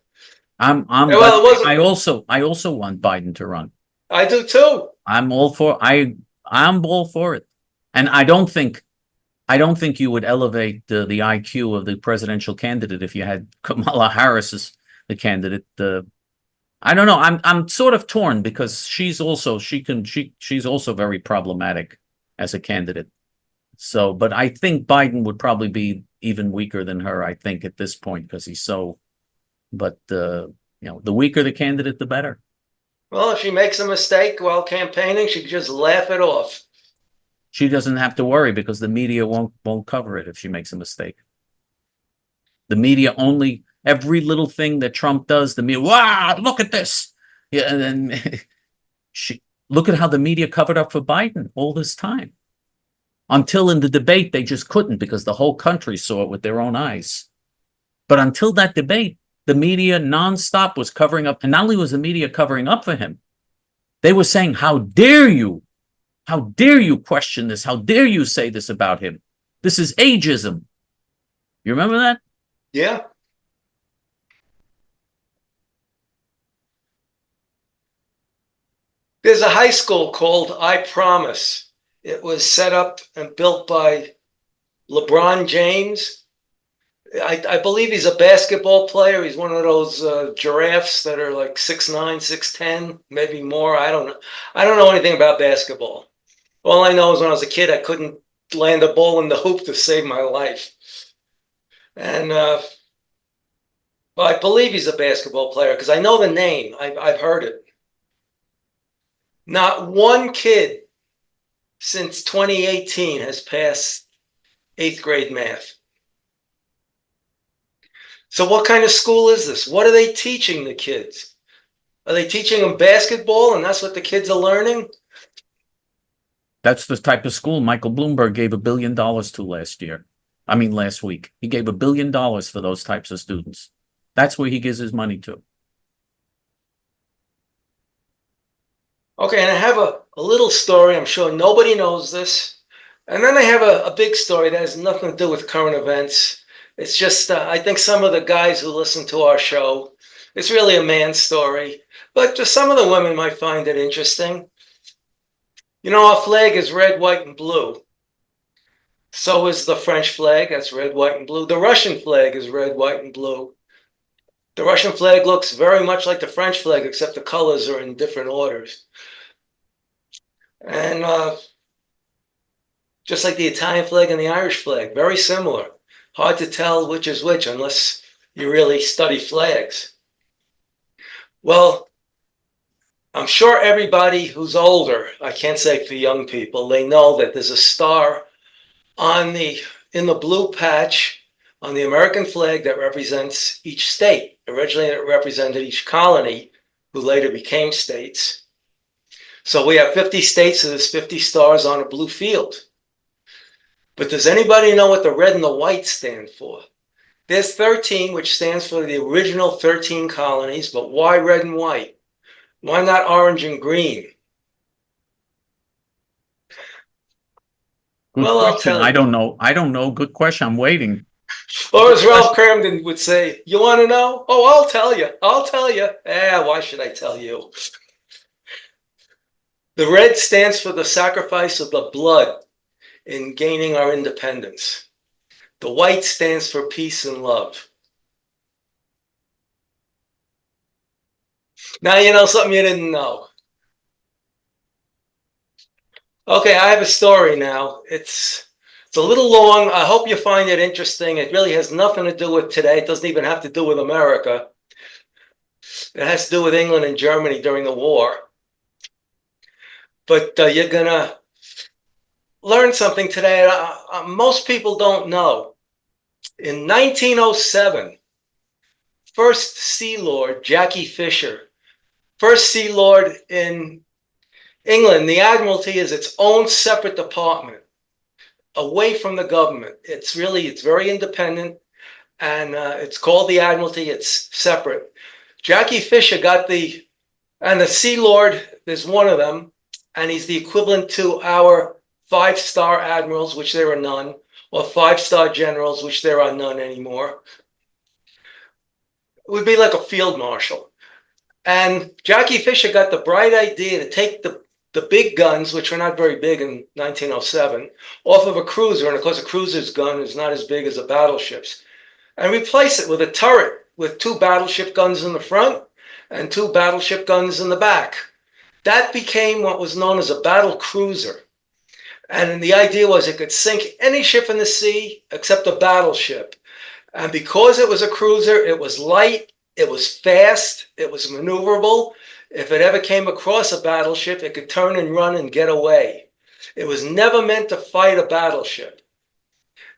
I also want Biden to run.
I do too.
I'm all for it. And I don't think you would elevate the IQ of the presidential candidate if you had Kamala Harris as the candidate. I don't know. I'm sort of torn because she's also very problematic as a candidate. So, but I think Biden would probably be even weaker than her, I think, at this point, because he's so, but the weaker the candidate, the better.
Well, if she makes a mistake while campaigning, she can just laugh it off.
She doesn't have to worry because the media won't cover it if she makes a mistake. The media only, every little thing that Trump does, the media, wow, look at this. Yeah, and then look at how the media covered up for Biden all this time. Until in the debate, they just couldn't because the whole country saw it with their own eyes. But until that debate, the media nonstop was covering up. And not only was the media covering up for him, they were saying, how dare you? How dare you question this? How dare you say this about him? This is ageism. You remember that?
Yeah. There's a high school called I Promise. It was set up and built by LeBron James. I believe he's a basketball player. He's one of those giraffes that are like 6'9", 6'10", maybe more. I don't know. I don't know anything about basketball. All I know is when I was a kid, I couldn't land a ball in the hoop to save my life. And well, I believe he's a basketball player because I know the name. I've heard it. Not one kid since 2018 has passed 8th grade math. So what kind of school is this? What are they teaching the kids? Are they teaching them basketball and that's what the kids are learning?
That's the type of school Michael Bloomberg gave $1 billion to last week. He gave $1 billion for those types of students. That's where he gives his money to.
Okay, and I have a little story. I'm sure nobody knows this. And then I have a big story that has nothing to do with current events. It's just, I think some of the guys who listen to our show, it's really a man's story. But just some of the women might find it interesting. You know, our flag is red, white, and blue. So is the French flag. That's red, white, and blue. The Russian flag is red, white, and blue. The Russian flag looks very much like the French flag, except the colors are in different orders. And just like the Italian flag and the Irish flag, very similar. Hard to tell which is which unless you really study flags. Well, I'm sure everybody who's older, I can't say for young people, they know that there's a star in the blue patch on the American flag that represents each state. Originally, it represented each colony, who later became states. So we have 50 states, so there's 50 stars on a blue field. But does anybody know what the red and the white stand for? There's 13, which stands for the original 13 colonies, but why red and white? Why not orange and green?
Good
Well, I'll
question.
tell you.
I don't know. I don't know. Good question. I'm waiting.
Or as Ralph Cramden would say, you want to know? Oh, I'll tell you. I'll tell you. Why should I tell you? The red stands for the sacrifice of the blood in gaining our independence. The white stands for peace and love. Now you know something you didn't know. Okay, I have a story now. It's a little long. I hope you find it interesting. It really has nothing to do with today. It doesn't even have to do with America. It has to do with England and Germany during the war. But you're going to learn something today most people don't know. In 1907, First Sea Lord Jackie Fisher, First Sea Lord in England, the Admiralty is its own separate department, away from the government. It's very independent, and it's called the Admiralty. It's separate. Jackie Fisher and the Sea Lord, there's one of them, and he's the equivalent to our 5-star admirals, which there are none, or 5-star generals, which there are none anymore. It would be like a field marshal. And Jackie Fisher got the bright idea to take the big guns, which were not very big in 1907, off of a cruiser. And of course, a cruiser's gun is not as big as a battleship's, and replace it with a turret with 2 battleship guns in the front and 2 battleship guns in the back. That became what was known as a battle cruiser. And the idea was it could sink any ship in the sea except a battleship. And because it was a cruiser, it was light, it was fast, it was maneuverable. If it ever came across a battleship, it could turn and run and get away. It was never meant to fight a battleship.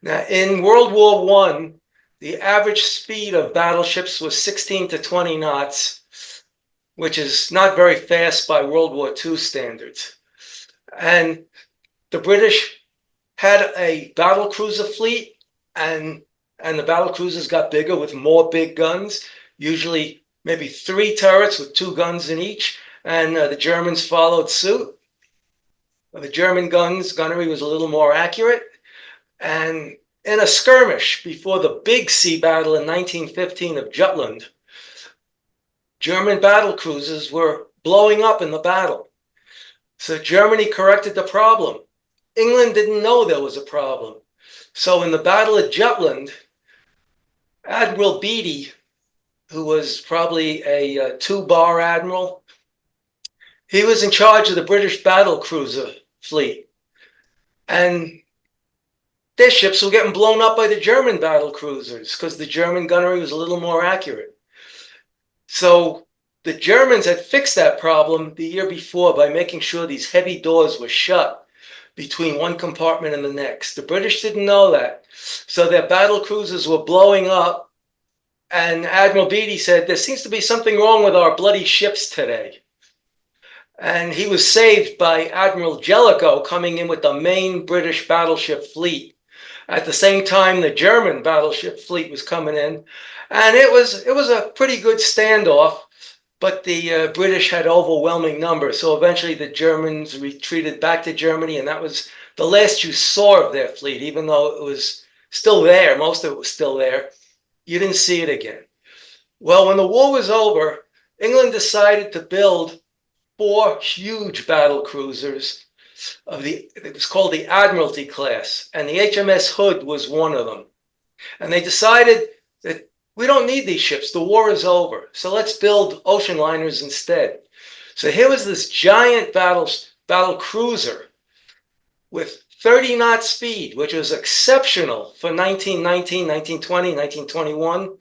Now, in World War I, the average speed of battleships was 16 to 20 knots, which is not very fast by World War II standards. And the British had a battle cruiser fleet, and the battle cruisers got bigger with more big guns, usually maybe 3 turrets with 2 guns in each, and the Germans followed suit. The German gunnery was a little more accurate, and in a skirmish before the big sea battle in 1915 of Jutland, German battle cruisers were blowing up in the battle. So Germany corrected the problem. England didn't know there was a problem. So in the Battle of Jutland, Admiral Beatty, who was probably a 2-bar admiral, he was in charge of the British battle cruiser fleet. And their ships were getting blown up by the German battle cruisers because the German gunnery was a little more accurate. So the Germans had fixed that problem the year before by making sure these heavy doors were shut between one compartment and the next. The British didn't know that. So their battle cruisers were blowing up, and Admiral Beatty said, there seems to be something wrong with our bloody ships today. And he was saved by Admiral Jellicoe coming in with the main British battleship fleet. At the same time, the German battleship fleet was coming in, and it was a pretty good standoff, but the British had overwhelming numbers. So eventually the Germans retreated back to Germany, and that was the last you saw of their fleet, even though it was still there. Most of it was still there. You didn't see it again. Well, when the war was over, England decided to build 4 huge battle cruisers it was called the Admiralty class, and the HMS Hood was one of them. And they decided that we don't need these ships. The war is over. So let's build ocean liners instead. So here was this giant battle cruiser with 30 knot speed, which was exceptional for 1919, 1920, 1921.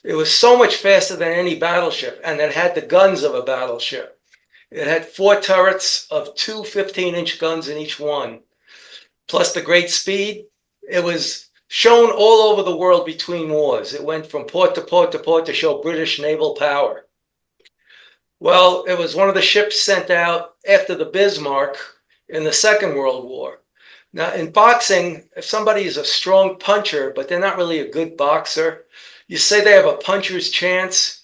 It was so much faster than any battleship, and it had the guns of a battleship. It had 4 turrets of 2 15-inch guns in each one, plus the great speed. It was shown all over the world between wars. It went from port to port to port to show British naval power. Well, it was one of the ships sent out after the Bismarck in the Second World War. Now, in boxing, if somebody is a strong puncher, but they're not really a good boxer, you say they have a puncher's chance,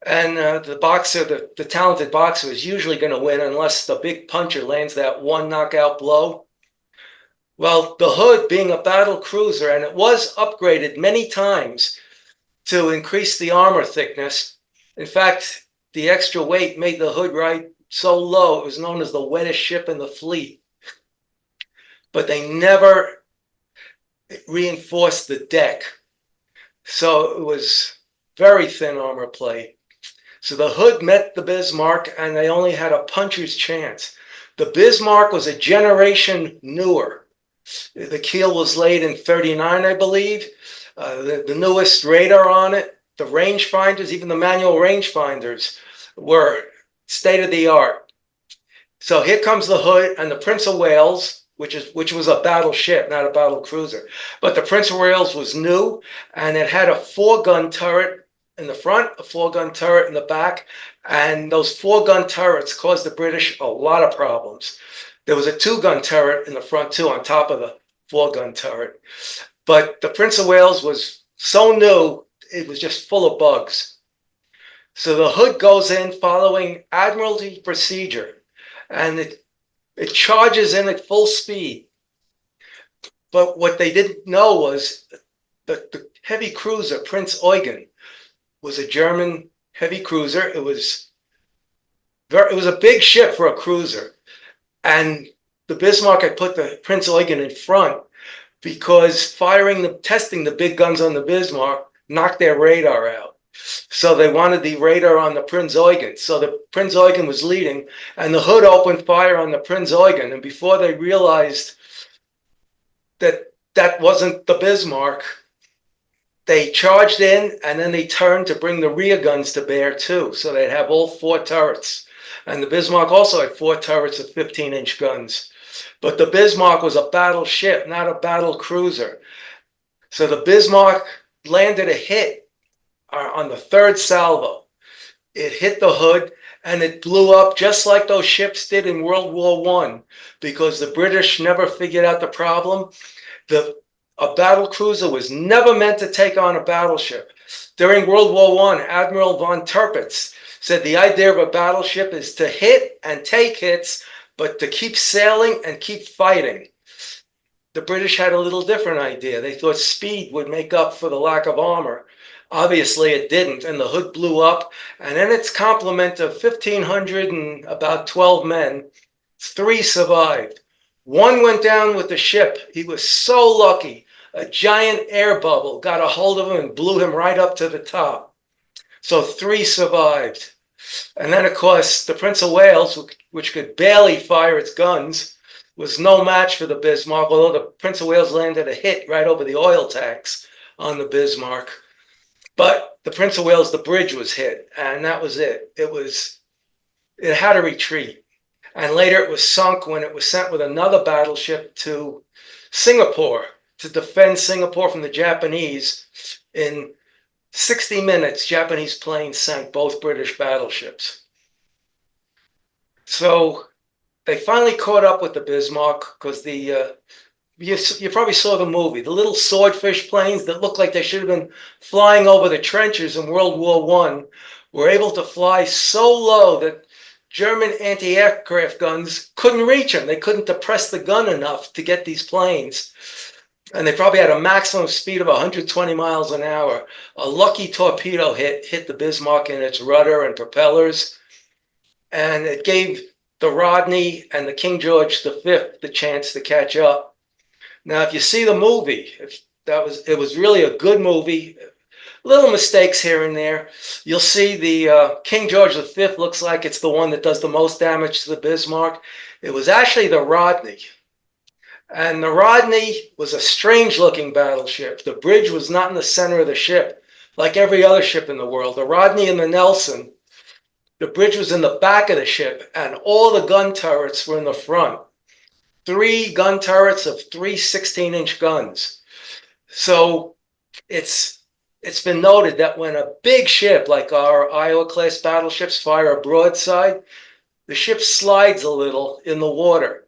and the boxer, the talented boxer, is usually going to win unless the big puncher lands that one knockout blow. Well, the Hood, being a battle cruiser, and it was upgraded many times to increase the armor thickness. In fact, the extra weight made the Hood ride so low, it was known as the wettest ship in the fleet. But they never reinforced the deck. So it was very thin armor plate. So the Hood met the Bismarck, and they only had a puncher's chance. The Bismarck was a generation newer. The keel was laid in 39, I believe. The newest radar on it, the rangefinders, even the manual rangefinders, were state of the art. So here comes the Hood and the Prince of Wales, which was a battleship, not a battle cruiser. But the Prince of Wales was new, and it had a 4-gun turret in the front, a 4-gun turret in the back, and those 4-gun turrets caused the British a lot of problems. There was a 2-gun turret in the front too, on top of the 4-gun turret. But the Prince of Wales was so new, it was just full of bugs. So the Hood goes in following Admiralty procedure, and it charges in at full speed. But what they didn't know was that the heavy cruiser, Prince Eugen, was a German heavy cruiser. It was a big ship for a cruiser. And the Bismarck had put the Prince Eugen in front because testing the big guns on the Bismarck knocked their radar out. So they wanted the radar on the Prince Eugen. So the Prince Eugen was leading, and the Hood opened fire on the Prince Eugen. And before they realized that that wasn't the Bismarck, they charged in, and then they turned to bring the rear guns to bear too. So they'd have all 4 turrets. And the Bismarck also had 4 turrets of 15-inch guns. But the Bismarck was a battleship, not a battle cruiser. So the Bismarck landed a hit on the 3rd salvo. It hit the Hood, and it blew up just like those ships did in World War I, because the British never figured out the problem. A battle cruiser was never meant to take on a battleship. During World War I, Admiral von Tirpitz said the idea of a battleship is to hit and take hits, but to keep sailing and keep fighting. The British had a little different idea. They thought speed would make up for the lack of armor. Obviously, it didn't, and the Hood blew up. And in its complement of 1,500 and about 12 men, 3 survived. 1 went down with the ship. He was so lucky. A giant air bubble got a hold of him and blew him right up to the top. So 3 survived. And then, of course, the Prince of Wales, which could barely fire its guns, was no match for the Bismarck, although the Prince of Wales landed a hit right over the oil tanks on the Bismarck. But the Prince of Wales, the bridge was hit, and that was it. It had to retreat. And later it was sunk when it was sent with another battleship to Singapore to defend Singapore from the Japanese. In 60 minutes, Japanese planes sank both British battleships. So they finally caught up with the Bismarck because you probably saw the movie, the little swordfish planes that looked like they should have been flying over the trenches in World War I were able to fly so low that German anti-aircraft guns couldn't reach them. They couldn't depress the gun enough to get these planes. And they probably had a maximum speed of 120 miles an hour. A lucky torpedo hit the Bismarck in its rudder and propellers, and it gave the Rodney and the King George V the chance to catch up. Now, if you see the movie, it was really a good movie. little mistakes here and there. You'll see the King George V looks like it's the one that does the most damage to the Bismarck. It was actually the Rodney. And the Rodney was a strange-looking battleship. The bridge was not in the center of the ship, like every other ship in the world. The Rodney and the Nelson, the bridge was in the back of the ship, and all the gun turrets were in the front. 3 gun turrets of 3 16-inch guns. So it's been noted that when a big ship like our Iowa-class battleships fire a broadside, the ship slides a little in the water.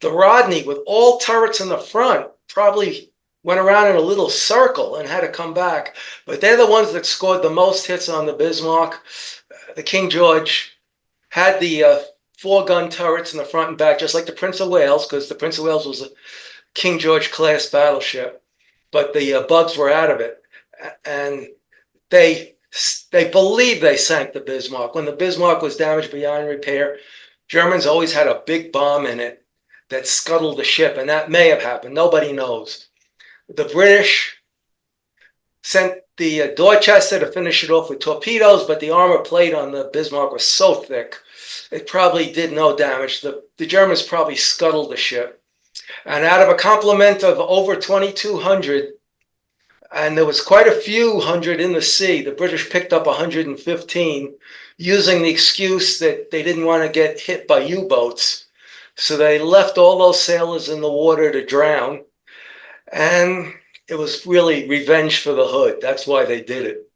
The Rodney, with all turrets in the front, probably went around in a little circle and had to come back. But they're the ones that scored the most hits on the Bismarck. The King George had the 4 gun turrets in the front and back, just like the Prince of Wales, because the Prince of Wales was a King George class battleship. But the bugs were out of it. And they believe they sank the Bismarck. When the Bismarck was damaged beyond repair, Germans always had a big bomb in it that scuttled the ship, and that may have happened. Nobody knows. The British sent the Dorchester to finish it off with torpedoes, but the armor plate on the Bismarck was so thick, it probably did no damage. The Germans probably scuttled the ship. And out of a complement of over 2,200, and there was quite a few hundred in the sea, the British picked up 115, using the excuse that they didn't want to get hit by U-boats. So they left all those sailors in the water to drown. And it was really revenge for the Hood. That's why they did it.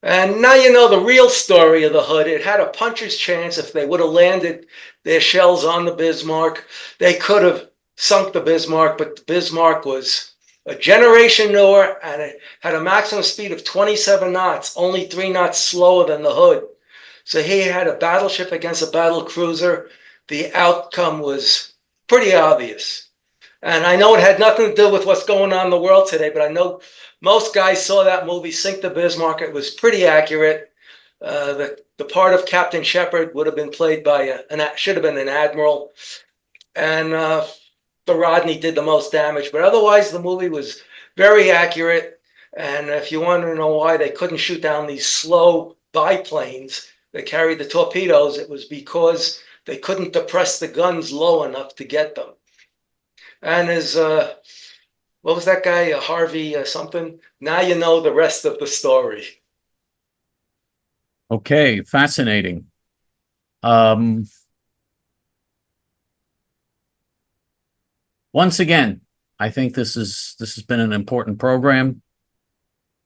And now you know the real story of the Hood. It had a puncher's chance. If they would have landed their shells on the Bismarck, they could have sunk the Bismarck, but the Bismarck was a generation newer, and it had a maximum speed of 27 knots, only 3 knots slower than the Hood. So he had a battleship against a battle cruiser. The outcome was pretty obvious. And I know it had nothing to do with what's going on in the world today, but I know most guys saw that movie, Sink the Bismarck. It was pretty accurate. The part of Captain Shepard would have been played by should have been an admiral. And the Rodney did the most damage, but otherwise the movie was very accurate. And if you want to know why they couldn't shoot down these slow biplanes that carried the torpedoes, it was because they couldn't depress the guns low enough to get them. And as what was that guy, Harvey something? Now you know the rest of the story.
Okay, fascinating. Once again, I think this has been an important program,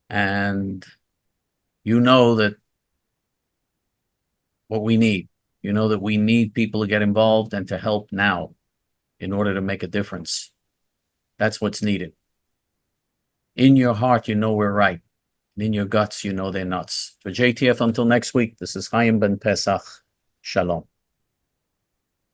and you know that what we need. You know that we need people to get involved and to help now in order to make a difference. That's what's needed. In your heart, you know we're right. And in your guts, you know they're nuts. For J.T.F. until next week, this is Chaim Ben Pesach. Shalom.